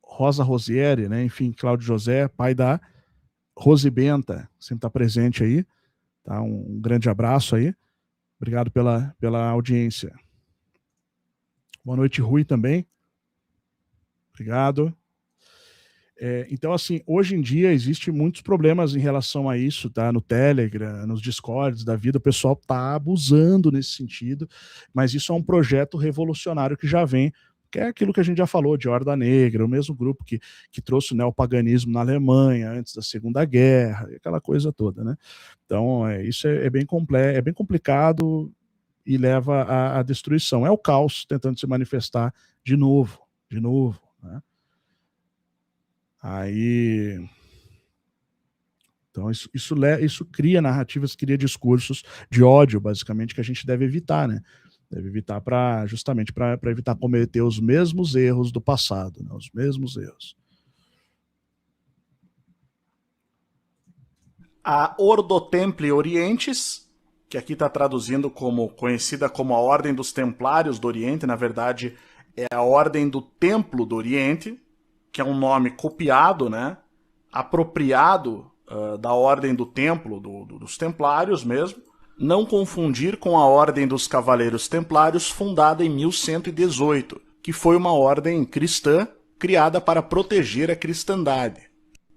Rosa Rosieri, né? Enfim, Cláudio José, pai da Rose Benta, sempre está presente aí. Tá? Um grande abraço aí. Obrigado pela audiência. Boa noite, Rui, também. Obrigado. Então, assim, hoje em dia existem muitos problemas em relação a isso, tá? No Telegram, nos Discords da vida, o pessoal tá abusando nesse sentido, mas isso é um projeto revolucionário que já vem, que é aquilo que a gente já falou, de Horda Negra, o mesmo grupo que trouxe o neopaganismo na Alemanha antes da Segunda Guerra, aquela coisa toda, né? Então, isso é bem complexo, é bem complicado e leva à destruição. É o caos tentando se manifestar de novo, né? Aí, então isso cria narrativas, cria discursos de ódio, basicamente, que a gente deve evitar, né? Deve evitar justamente para evitar cometer os mesmos erros do passado, né? Os mesmos erros. A Ordo Templi Orientis, que aqui está traduzindo como conhecida como a Ordem dos Templários do Oriente, na verdade é a Ordem do Templo do Oriente, que é um nome copiado, né, apropriado da Ordem do Templo dos Templários mesmo, não confundir com a Ordem dos Cavaleiros Templários, fundada em 1118, que foi uma ordem cristã criada para proteger a cristandade.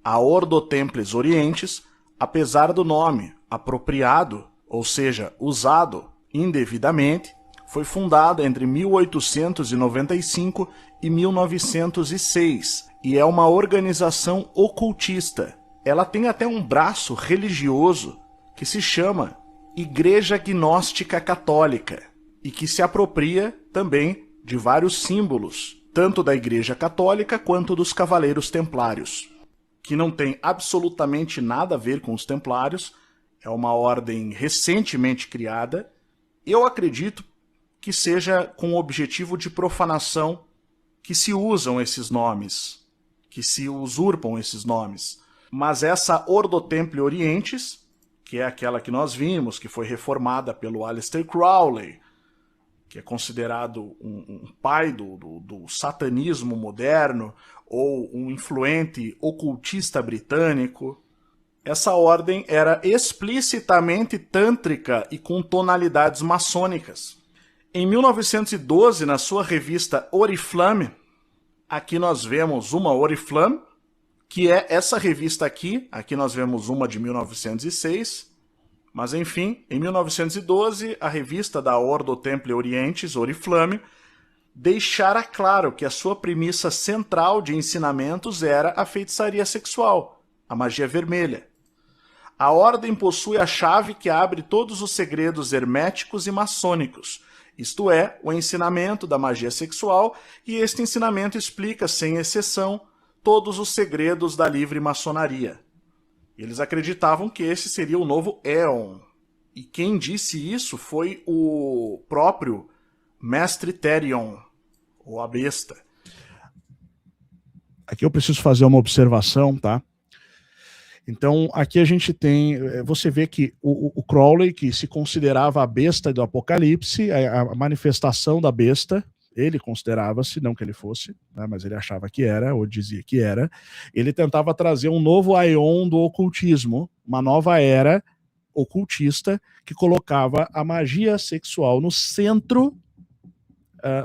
A Ordo Templis Orientis, apesar do nome apropriado, ou seja, usado indevidamente, foi fundada entre 1895 e 1906 e é uma organização ocultista. Ela tem até um braço religioso que se chama Igreja Gnóstica Católica e que se apropria também de vários símbolos, tanto da Igreja Católica quanto dos Cavaleiros Templários, que não tem absolutamente nada a ver com os Templários, é uma ordem recentemente criada. Eu acredito que seja com o objetivo de profanação que se usam esses nomes, que se usurpam esses nomes. Mas essa Ordo Templi Orientis, que é aquela que nós vimos, que foi reformada pelo Aleister Crowley, que é considerado um pai do satanismo moderno, ou um influente ocultista britânico, essa ordem era explicitamente tântrica e com tonalidades maçônicas. Em 1912, na sua revista Oriflamme, aqui nós vemos uma Oriflamme, que é essa revista aqui nós vemos uma de 1906, mas enfim, em 1912, a revista da Ordo Templi Orientis, Oriflamme, deixara claro que a sua premissa central de ensinamentos era a feitiçaria sexual, a magia vermelha. A ordem possui a chave que abre todos os segredos herméticos e maçônicos, isto é, o ensinamento da magia sexual, e este ensinamento explica, sem exceção, todos os segredos da livre maçonaria. Eles acreditavam que esse seria o novo Éon. E quem disse isso foi o próprio Mestre Therion, ou a besta. Aqui eu preciso fazer uma observação, tá? Então, aqui a gente tem, você vê que o Crowley, que se considerava a besta do Apocalipse, a manifestação da besta, ele considerava-se, não que ele fosse, né, mas ele achava que era, ou dizia que era, ele tentava trazer um novo aion do ocultismo, uma nova era ocultista, que colocava a magia sexual no centro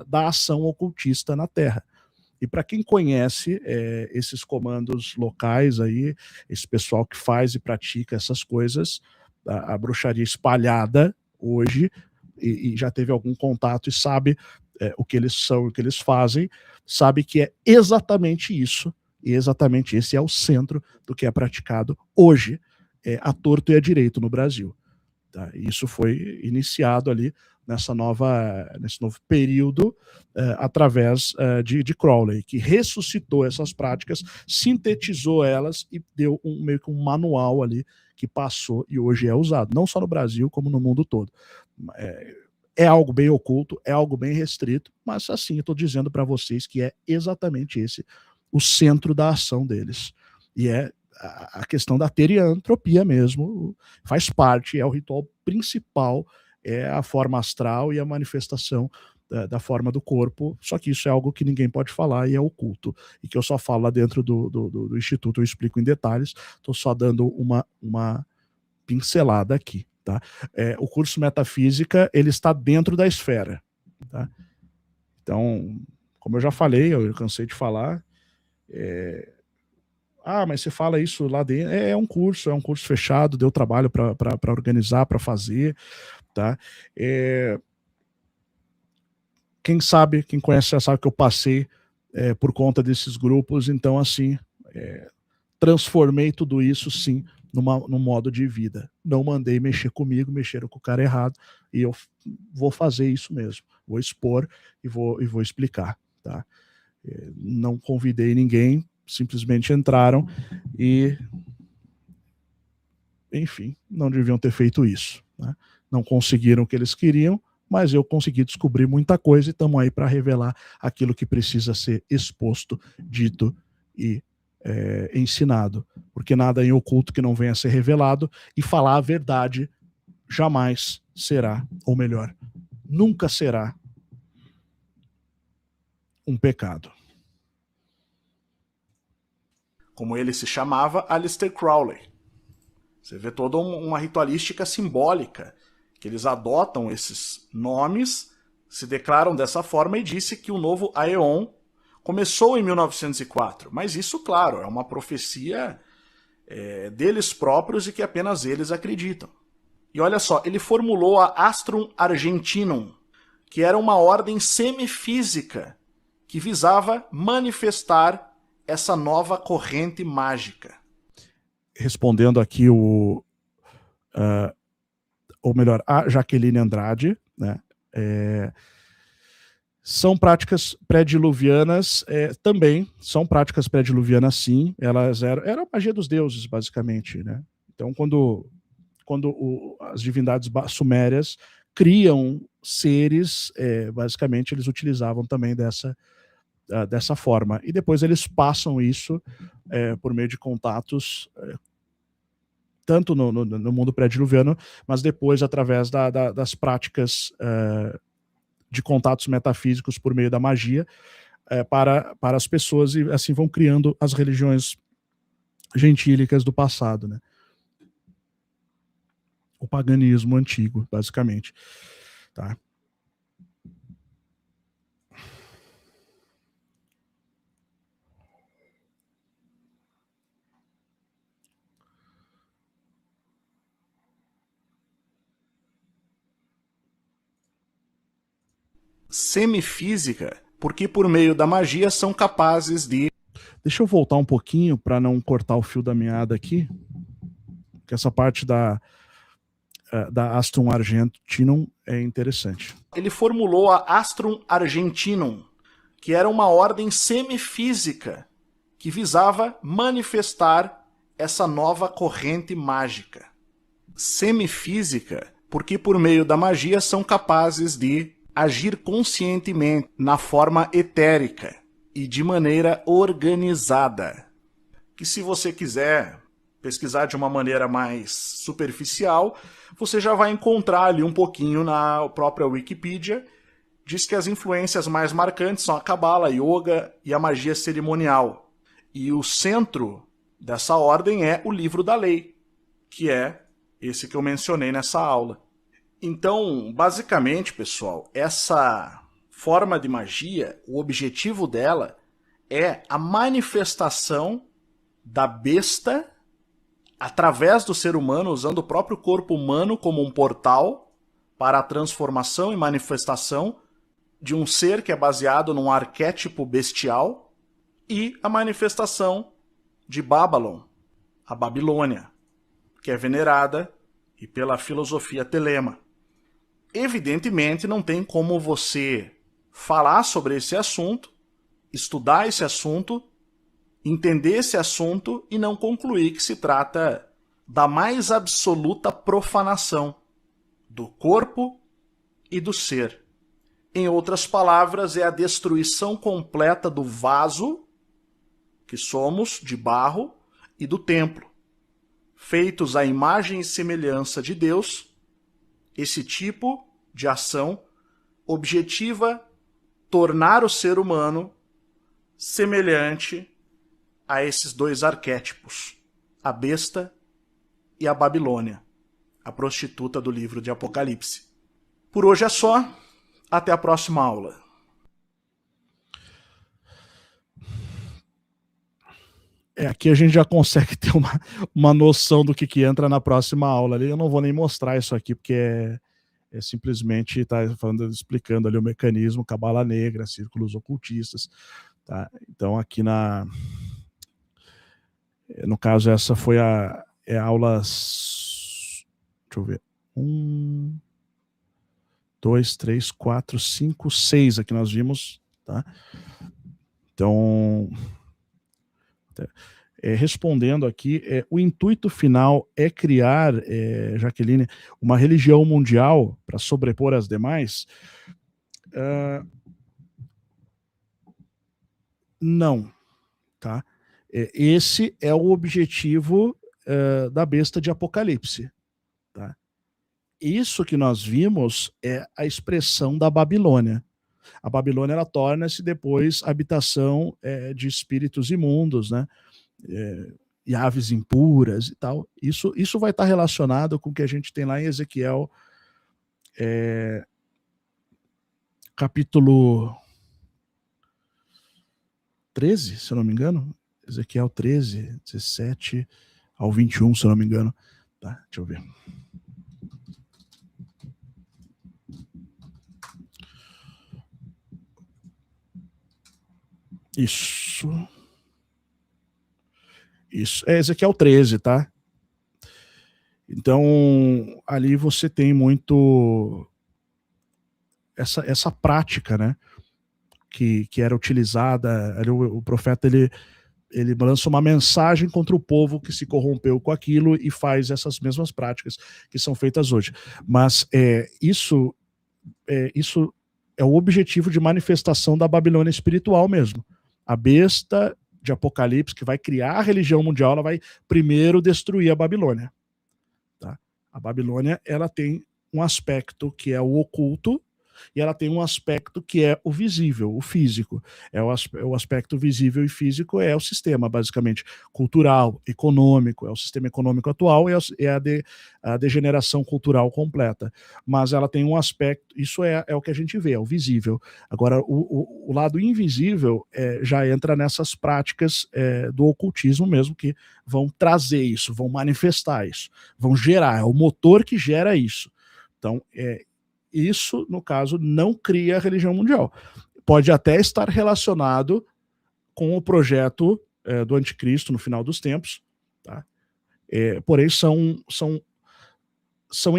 da ação ocultista na Terra. E para quem conhece esses comandos locais aí, esse pessoal que faz e pratica essas coisas, a bruxaria espalhada hoje, e já teve algum contato e sabe o que eles são e o que eles fazem, sabe que é exatamente isso, e exatamente esse é o centro do que é praticado hoje, a torto e a direito no Brasil. Tá? Isso foi iniciado ali nesse novo período através de Crowley, que ressuscitou essas práticas, sintetizou elas e deu meio que um manual ali que passou e hoje é usado, não só no Brasil, como no mundo todo. É algo bem oculto, é algo bem restrito, mas assim, eu estou dizendo para vocês que é exatamente esse o centro da ação deles. E é a questão da teriantropia mesmo, faz parte, é o ritual principal, é a forma astral e a manifestação da forma do corpo, só que isso é algo que ninguém pode falar e é oculto, e que eu só falo lá dentro do Instituto, eu explico em detalhes, estou só dando uma pincelada aqui. Tá? O curso Metafísica, ele está dentro da esfera. Tá? Então, como eu já falei, eu cansei de falar, mas você fala isso lá dentro, é um curso fechado, deu trabalho para organizar, para fazer, tá? Quem sabe, quem conhece já sabe que eu passei por conta desses grupos, então assim, transformei tudo isso sim num modo de vida. Não mandei mexer comigo, mexeram com o cara errado, e eu vou fazer isso mesmo. Vou expor e vou explicar. Tá? Não convidei ninguém, simplesmente entraram e, enfim, não deviam ter feito isso. Né? Não conseguiram o que eles queriam, mas eu consegui descobrir muita coisa e estamos aí para revelar aquilo que precisa ser exposto, dito e ensinado, porque nada em oculto que não venha a ser revelado, e falar a verdade jamais será, ou melhor, nunca será um pecado. Como ele se chamava, Aleister Crowley. Você vê toda uma ritualística simbólica, que eles adotam esses nomes, se declaram dessa forma e disse que o novo Aeon começou em 1904, mas isso, claro, é uma profecia deles próprios e que apenas eles acreditam. E olha só, ele formulou a Astrum Argentinum, que era uma ordem semifísica que visava manifestar essa nova corrente mágica. Respondendo aqui ou melhor, a Jaqueline Andrade, né? São práticas pré-diluvianas, também são práticas pré-diluvianas, sim. Elas era a magia dos deuses, basicamente, né? Então, quando as divindades sumérias criam seres, basicamente eles utilizavam também dessa forma. E depois eles passam isso por meio de contatos, tanto no mundo pré-diluviano, mas depois através das práticas de contatos metafísicos por meio da magia para as pessoas, e assim vão criando as religiões gentílicas do passado, né? O paganismo antigo, basicamente. Tá? Semifísica, porque por meio da magia são capazes de... Deixa eu voltar um pouquinho para não cortar o fio da meada aqui, que essa parte da Astrum Argentinum é interessante. Ele formulou a Astrum Argentinum, que era uma ordem semifísica que visava manifestar essa nova corrente mágica. Semifísica, porque por meio da magia são capazes de agir conscientemente na forma etérica e de maneira organizada. Que se você quiser pesquisar de uma maneira mais superficial, você já vai encontrar ali um pouquinho na própria Wikipedia. Diz que as influências mais marcantes são a Cabala, a Yoga e a magia cerimonial. E o centro dessa ordem é o Livro da Lei, que é esse que eu mencionei nessa aula. Então, basicamente, pessoal, essa forma de magia, o objetivo dela é a manifestação da besta através do ser humano, usando o próprio corpo humano como um portal para a transformação e manifestação de um ser que é baseado num arquétipo bestial, e a manifestação de Babylon, a Babilônia, que é venerada e pela filosofia telema. Evidentemente, não tem como você falar sobre esse assunto, estudar esse assunto, entender esse assunto e não concluir que se trata da mais absoluta profanação do corpo e do ser. Em outras palavras, é a destruição completa do vaso que somos, de barro, e do templo. Feitos à imagem e semelhança de Deus, esse tipo de ação objetiva tornar o ser humano semelhante a esses dois arquétipos, a besta e a Babilônia, a prostituta do livro de Apocalipse. Por hoje é só. Até a próxima aula. Aqui a gente já consegue ter uma noção do que entra na próxima aula. Eu não vou nem mostrar isso aqui, porque é simplesmente explicando ali o mecanismo, cabala negra, círculos ocultistas. Tá? Então aqui no caso essa foi a aula, deixa eu ver, 1, 2, 3, 4, 5, 6 aqui nós vimos, tá? Então, respondendo aqui, o intuito final é criar, Jaqueline, uma religião mundial para sobrepor as demais? Não, tá? Esse é o objetivo da besta de Apocalipse, tá? Isso que nós vimos é a expressão da Babilônia. A Babilônia, ela torna-se depois habitação de espíritos imundos, né? E aves impuras e tal. Isso vai estar relacionado com o que a gente tem lá em Ezequiel, capítulo 13, se eu não me engano. Ezequiel 13, 17 ao 21, se eu não me engano. Tá, deixa eu ver. Isso. É Ezequiel 13, tá? Então, ali você tem muito essa prática, né? Que era utilizada. Ali o profeta, ele lança uma mensagem contra o povo que se corrompeu com aquilo e faz essas mesmas práticas que são feitas hoje. Mas isso é o objetivo de manifestação da Babilônia espiritual mesmo. A besta de Apocalipse, que vai criar a religião mundial, ela vai primeiro destruir a Babilônia. Tá? A Babilônia, ela tem um aspecto que é o oculto, e ela tem um aspecto que é o visível, o físico. O aspecto visível e físico é o sistema, basicamente, cultural, econômico, é o sistema econômico atual, a degeneração cultural completa. Mas ela tem um aspecto, isso é o que a gente vê, é o visível. Agora, o lado invisível já entra nessas práticas do ocultismo mesmo, que vão trazer isso, vão manifestar isso, vão gerar, é o motor que gera isso. Então, isso, no caso, não cria a religião mundial. Pode até estar relacionado com o projeto do anticristo no final dos tempos, tá? Porém, são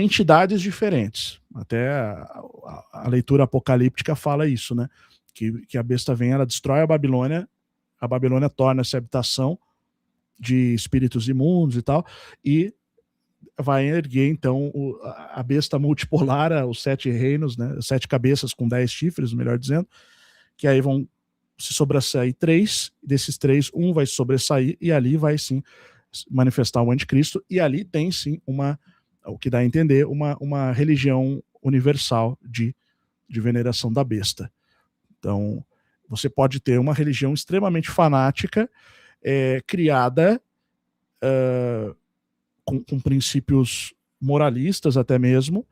entidades diferentes. Até a leitura apocalíptica fala isso, né? Que a besta vem, ela destrói a Babilônia torna-se habitação de espíritos imundos e tal, e vai erguer, então, a besta multipolar, os 7 reinos, né, 7 cabeças com 10 chifres, melhor dizendo, que aí vão se sobressair 3, desses 3, um vai sobressair, e ali vai, sim, manifestar o anticristo, e ali tem, sim, o que dá a entender, uma religião universal de veneração da besta. Então, você pode ter uma religião extremamente fanática, criada com princípios moralistas até mesmo,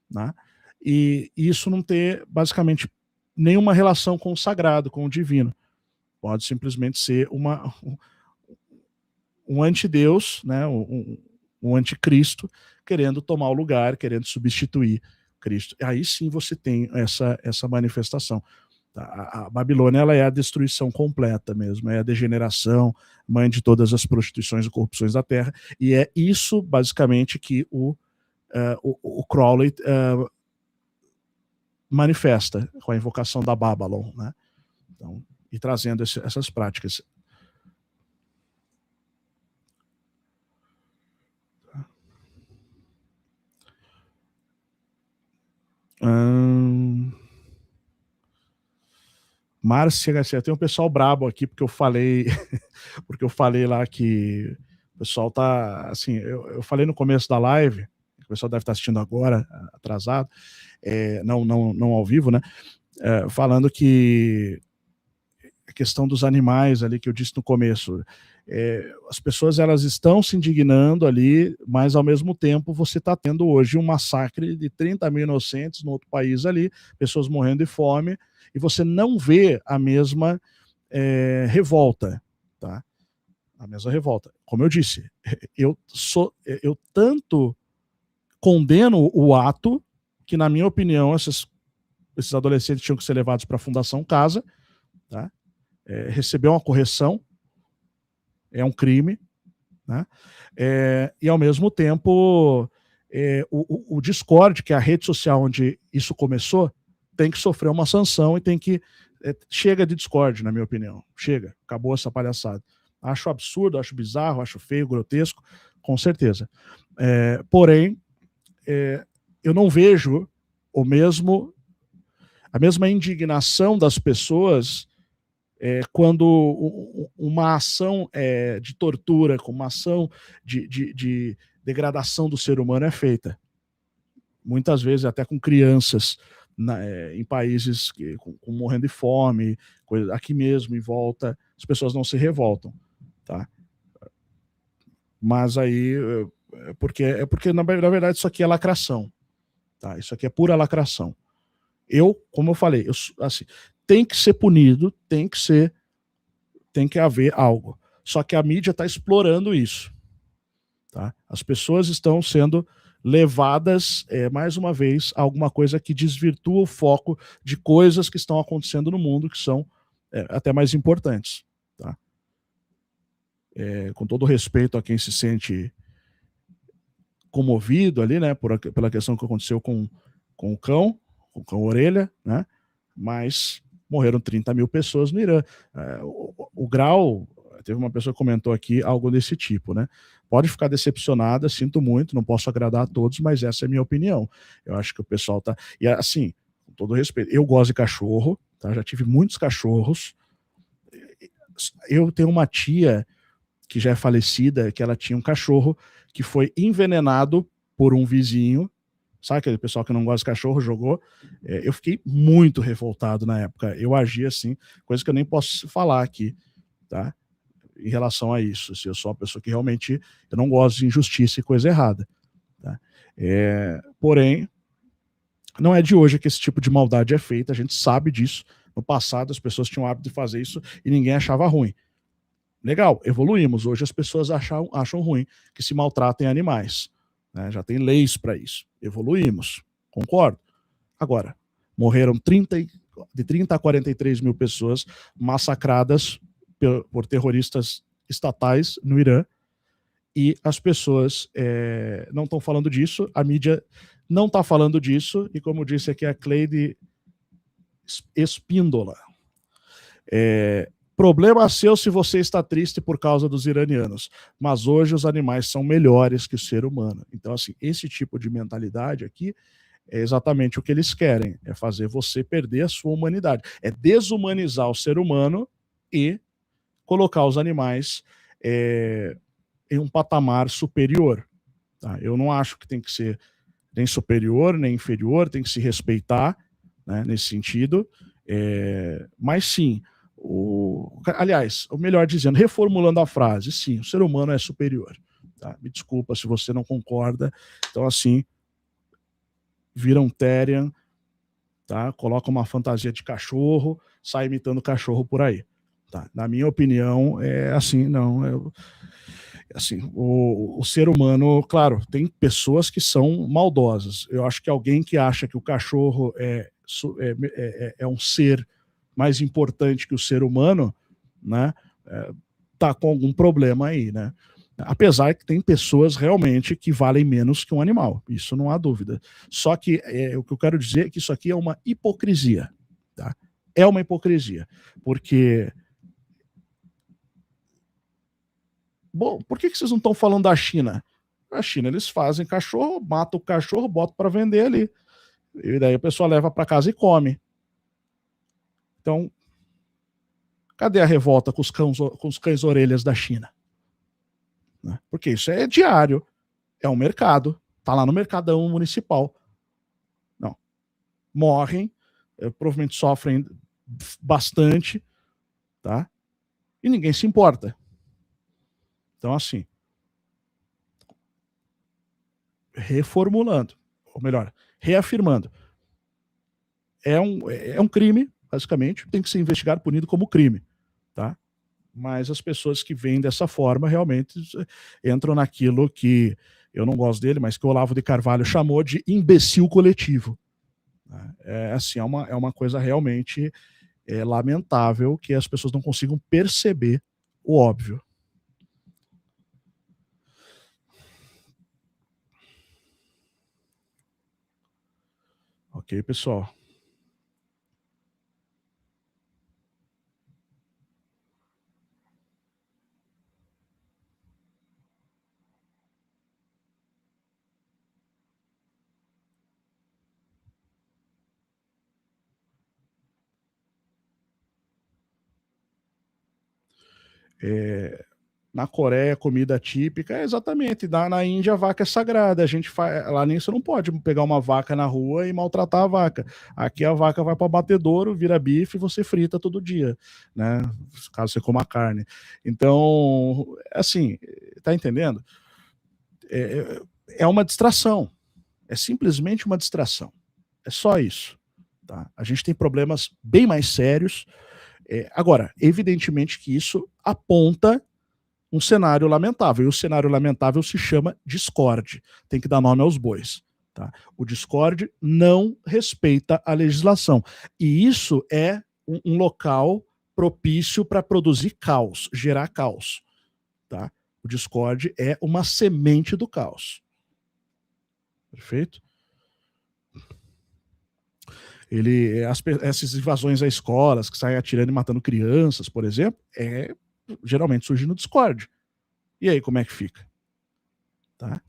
né? E isso não ter basicamente nenhuma relação com o sagrado, com o divino. Pode simplesmente ser um antideus, né? um anticristo, querendo tomar o lugar, querendo substituir Cristo. Aí sim você tem essa manifestação. A Babilônia, ela é a destruição completa mesmo, é a degeneração, mãe de todas as prostituições e corrupções da terra, e é isso basicamente que o Crowley manifesta com a invocação da Babylon, né? Então, e trazendo essas práticas. Márcia Garcia, tem um pessoal brabo aqui porque eu falei lá que o pessoal tá assim, eu falei no começo da live, o pessoal deve estar assistindo agora, atrasado, não ao vivo, né? Falando que a questão dos animais ali que eu disse no começo, as pessoas elas estão se indignando ali, mas ao mesmo tempo você está tendo hoje um massacre de 30 mil inocentes no outro país ali, pessoas morrendo de fome, e você não vê a mesma revolta, tá? A mesma revolta. Como eu disse, eu tanto condeno o ato que, na minha opinião, esses adolescentes tinham que ser levados para a Fundação Casa, tá? Receber uma correção, é um crime, né? E ao mesmo tempo o Discord, que é a rede social onde isso começou, tem que sofrer uma sanção e tem que chega de Discord, na minha opinião, chega, acabou essa palhaçada. Acho absurdo, acho bizarro, acho feio, grotesco, com certeza. Porém, eu não vejo a mesma indignação das pessoas quando uma ação de tortura, com uma ação de degradação do ser humano é feita. Muitas vezes até com crianças em países com morrendo de fome, aqui mesmo em volta, as pessoas não se revoltam, tá? Mas aí porque na verdade isso aqui é lacração, tá? Isso aqui é pura lacração. Como eu falei, assim, tem que ser punido, tem que haver algo. Só que a mídia está explorando isso, tá? As pessoas estão sendo levadas, mais uma vez, a alguma coisa que desvirtua o foco de coisas que estão acontecendo no mundo, que são até mais importantes, tá? Com todo respeito a quem se sente comovido ali, né, pela questão que aconteceu com o cão orelha, né? Mas morreram 30 mil pessoas no Irã. O grau, teve uma pessoa que comentou aqui algo desse tipo, né? Pode ficar decepcionada, sinto muito, não posso agradar a todos, mas essa é a minha opinião. Eu acho que o pessoal tá... E assim, com todo respeito, eu gosto de cachorro, tá? Já tive muitos cachorros. Eu tenho uma tia que já é falecida, que ela tinha um cachorro que foi envenenado por um vizinho. Sabe aquele pessoal que não gosta de cachorro, jogou? Eu fiquei muito revoltado na época. Eu agi assim, coisa que eu nem posso falar aqui, tá? Em relação a isso. Assim, eu sou uma pessoa que realmente eu não gosto de injustiça e coisa errada, tá? Porém, não é de hoje que esse tipo de maldade é feita, a gente sabe disso. No passado, as pessoas tinham o hábito de fazer isso e ninguém achava ruim. Legal, evoluímos. Hoje as pessoas acham ruim que se maltratem animais, né? Já tem leis para isso. Evoluímos, concordo. Agora, morreram de 30 a 43 mil pessoas massacradas por terroristas estatais no Irã, e as pessoas não estão falando disso, a mídia não está falando disso, e como disse aqui a Cleide Espíndola, problema seu se você está triste por causa dos iranianos, mas hoje os animais são melhores que o ser humano. Então, assim, esse tipo de mentalidade aqui é exatamente o que eles querem, é fazer você perder a sua humanidade, é desumanizar o ser humano e colocar os animais em um patamar superior. Tá? Eu não acho que tem que ser nem superior, nem inferior, tem que se respeitar, né, nesse sentido, mas sim, aliás, ou melhor dizendo, reformulando a frase, sim, o ser humano é superior. Tá? Me desculpa se você não concorda. Então, assim, vira um Therian, tá? Coloca uma fantasia de cachorro, sai imitando cachorro por aí. Tá? Na minha opinião, é assim, não. assim, o ser humano, claro, tem pessoas que são maldosas. Eu acho que alguém que acha que o cachorro é um ser mais importante que o ser humano, né, tá com algum problema aí, né? Apesar que tem pessoas realmente que valem menos que um animal, isso não há dúvida. Só que o que eu quero dizer é que isso aqui é uma hipocrisia, tá? É uma hipocrisia, porque... Bom, por que vocês não estão falando da China? A China, eles fazem cachorro, matam o cachorro, botam para vender ali. E daí a pessoa leva para casa e come. Então, cadê a revolta com os cães orelhas da China? Porque isso é diário, é um mercado, tá lá no mercadão municipal. Não. Morrem, provavelmente sofrem bastante, tá? E ninguém se importa. Então, assim, reformulando, ou melhor, reafirmando, é um crime, basicamente, tem que ser investigado, punido como crime, tá? Mas as pessoas que veem dessa forma realmente entram naquilo que eu não gosto dele, mas que o Olavo de Carvalho chamou de imbecil coletivo. Assim, é uma coisa realmente lamentável que as pessoas não consigam perceber o óbvio. Ok, pessoal? Na Coreia, comida típica, exatamente. Na Índia, a vaca é sagrada. A gente faz. Lá nisso não pode pegar uma vaca na rua e maltratar a vaca. Aqui a vaca vai para o abatedouro, vira bife e você frita todo dia, né? Caso você coma carne. Então, assim, tá entendendo? É uma distração. É simplesmente uma distração. É só isso. Tá? A gente tem problemas bem mais sérios. Agora, evidentemente que isso aponta um cenário lamentável. E o cenário lamentável se chama Discord. Tem que dar nome aos bois. Tá? O Discord não respeita a legislação. E isso é um local propício para produzir caos, gerar caos. Tá? O Discord é uma semente do caos. Perfeito? Essas invasões a escolas, que saem atirando e matando crianças, por exemplo, geralmente surge no Discord. E aí, como é que fica? Tá?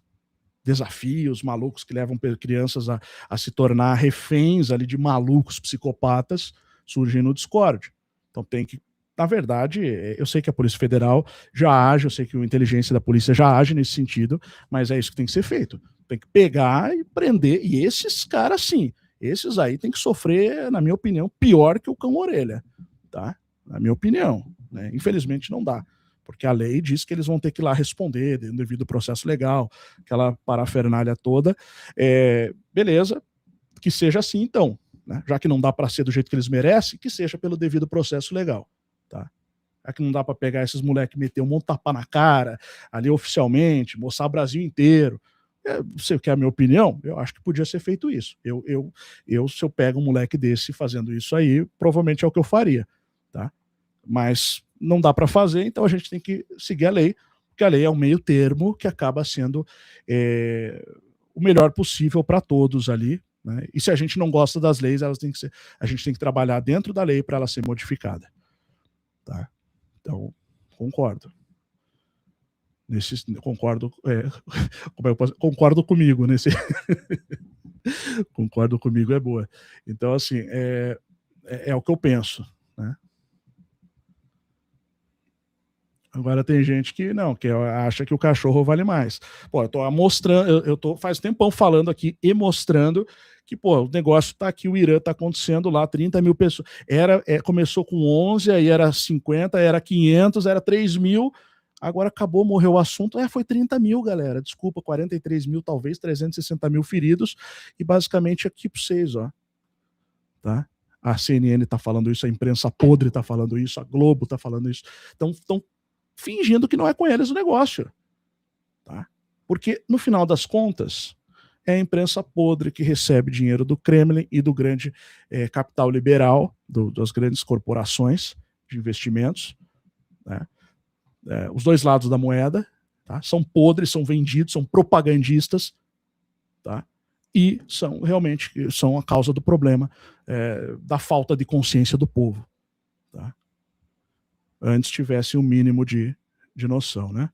Desafios malucos que levam crianças a se tornar reféns ali de malucos psicopatas surgem no Discord. Então tem que, na verdade, eu sei que a Polícia Federal já age, eu sei que a inteligência da polícia já age nesse sentido, mas é isso que tem que ser feito. Tem que pegar e prender, e esses caras, sim, esses aí tem que sofrer, na minha opinião, pior que o cão-orelha, tá? Na minha opinião, né? Infelizmente não dá, porque a lei diz que eles vão ter que ir lá responder devido ao processo legal, aquela parafernália toda. Beleza, que seja assim então, né? Já que não dá para ser do jeito que eles merecem, que seja pelo devido processo legal, tá? É que não dá para pegar esses moleques e meter um monte de tapa na cara, ali oficialmente, mostrar o Brasil inteiro. Você quer a minha opinião? Eu acho que podia ser feito isso. Se eu pego um moleque desse fazendo isso aí, provavelmente é o que eu faria, tá? Mas não dá para fazer, então a gente tem que seguir a lei, porque a lei é um meio termo que acaba sendo o melhor possível para todos ali, né? E se a gente não gosta das leis, a gente tem que trabalhar dentro da lei para ela ser modificada, tá? Então, concordo. Concordo comigo nesse. Concordo comigo é boa. Então, assim, é o que eu penso, né? Agora tem gente que não, que acha que o cachorro vale mais. Pô, eu tô mostrando, eu tô faz tempão falando aqui e mostrando que, pô, o negócio tá aqui, o Irã tá acontecendo lá, 30 mil pessoas. Começou com 11, aí era 50, era 500, era 3 mil, agora acabou, morreu o assunto. Foi 30 mil, galera, desculpa, 43 mil, talvez 360 mil feridos, e basicamente aqui para vocês, ó, tá? A CNN tá falando isso, a imprensa podre tá falando isso, a Globo tá falando isso. Então, estão fingindo que não é com eles o negócio. Tá? Porque, no final das contas, é a imprensa podre que recebe dinheiro do Kremlin e do grande capital liberal, das grandes corporações de investimentos, né? Os dois lados da moeda, tá? São podres, são vendidos, são propagandistas, tá? E realmente são a causa do problema da falta de consciência do povo. Tá? Antes tivesse um mínimo de noção, né?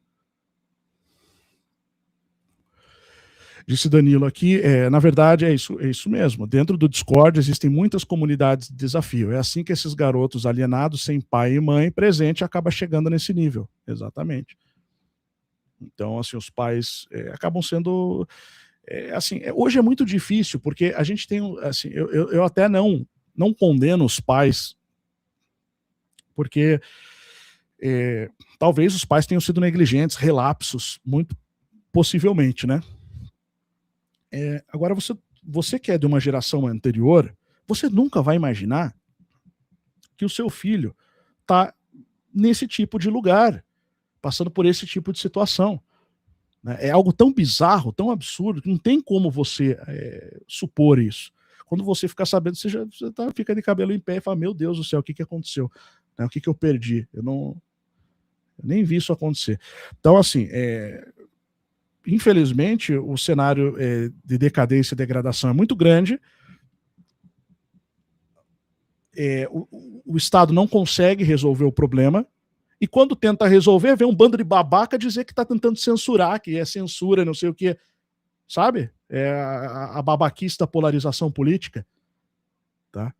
Disse Danilo aqui, na verdade é isso mesmo. Dentro do Discord existem muitas comunidades de desafio. É assim que esses garotos alienados, sem pai e mãe presente, acabam chegando nesse nível. Exatamente. Então, assim, os pais acabam sendo... hoje é muito difícil, porque a gente tem... Assim, eu até não condeno os pais, porque talvez os pais tenham sido negligentes, relapsos, muito possivelmente, né? Agora, você que é de uma geração anterior, você nunca vai imaginar que o seu filho está nesse tipo de lugar, passando por esse tipo de situação. Né? É algo tão bizarro, tão absurdo, que não tem como você supor isso. Quando você ficar sabendo, você fica de cabelo em pé e fala, meu Deus do céu, o que aconteceu? Né? O que eu perdi? Eu nem vi isso acontecer. Então, assim, infelizmente, o cenário de decadência e degradação é muito grande. O Estado não consegue resolver o problema. E quando tenta resolver, vem um bando de babaca dizer que está tentando censurar, que é censura, não sei o quê. Sabe? A babaquice da polarização política. Tá?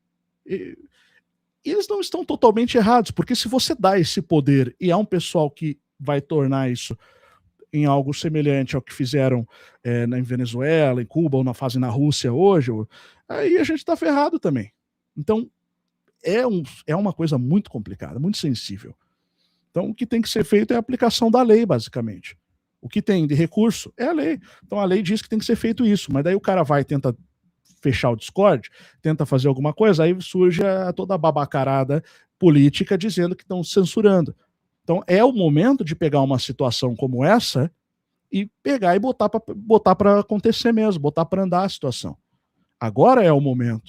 E eles não estão totalmente errados, porque se você dá esse poder e há um pessoal que vai tornar isso em algo semelhante ao que fizeram na Venezuela, em Cuba, ou fazem na Rússia hoje, aí a gente está ferrado também. Então, é uma coisa muito complicada, muito sensível. Então, o que tem que ser feito é a aplicação da lei, basicamente. O que tem de recurso é a lei. Então, a lei diz que tem que ser feito isso, mas daí o cara vai e tenta fechar o Discord, tenta fazer alguma coisa, aí surge toda a babacarada política dizendo que estão censurando. Então, é o momento de pegar uma situação como essa e pegar e botar para acontecer mesmo, botar para andar a situação. Agora é o momento.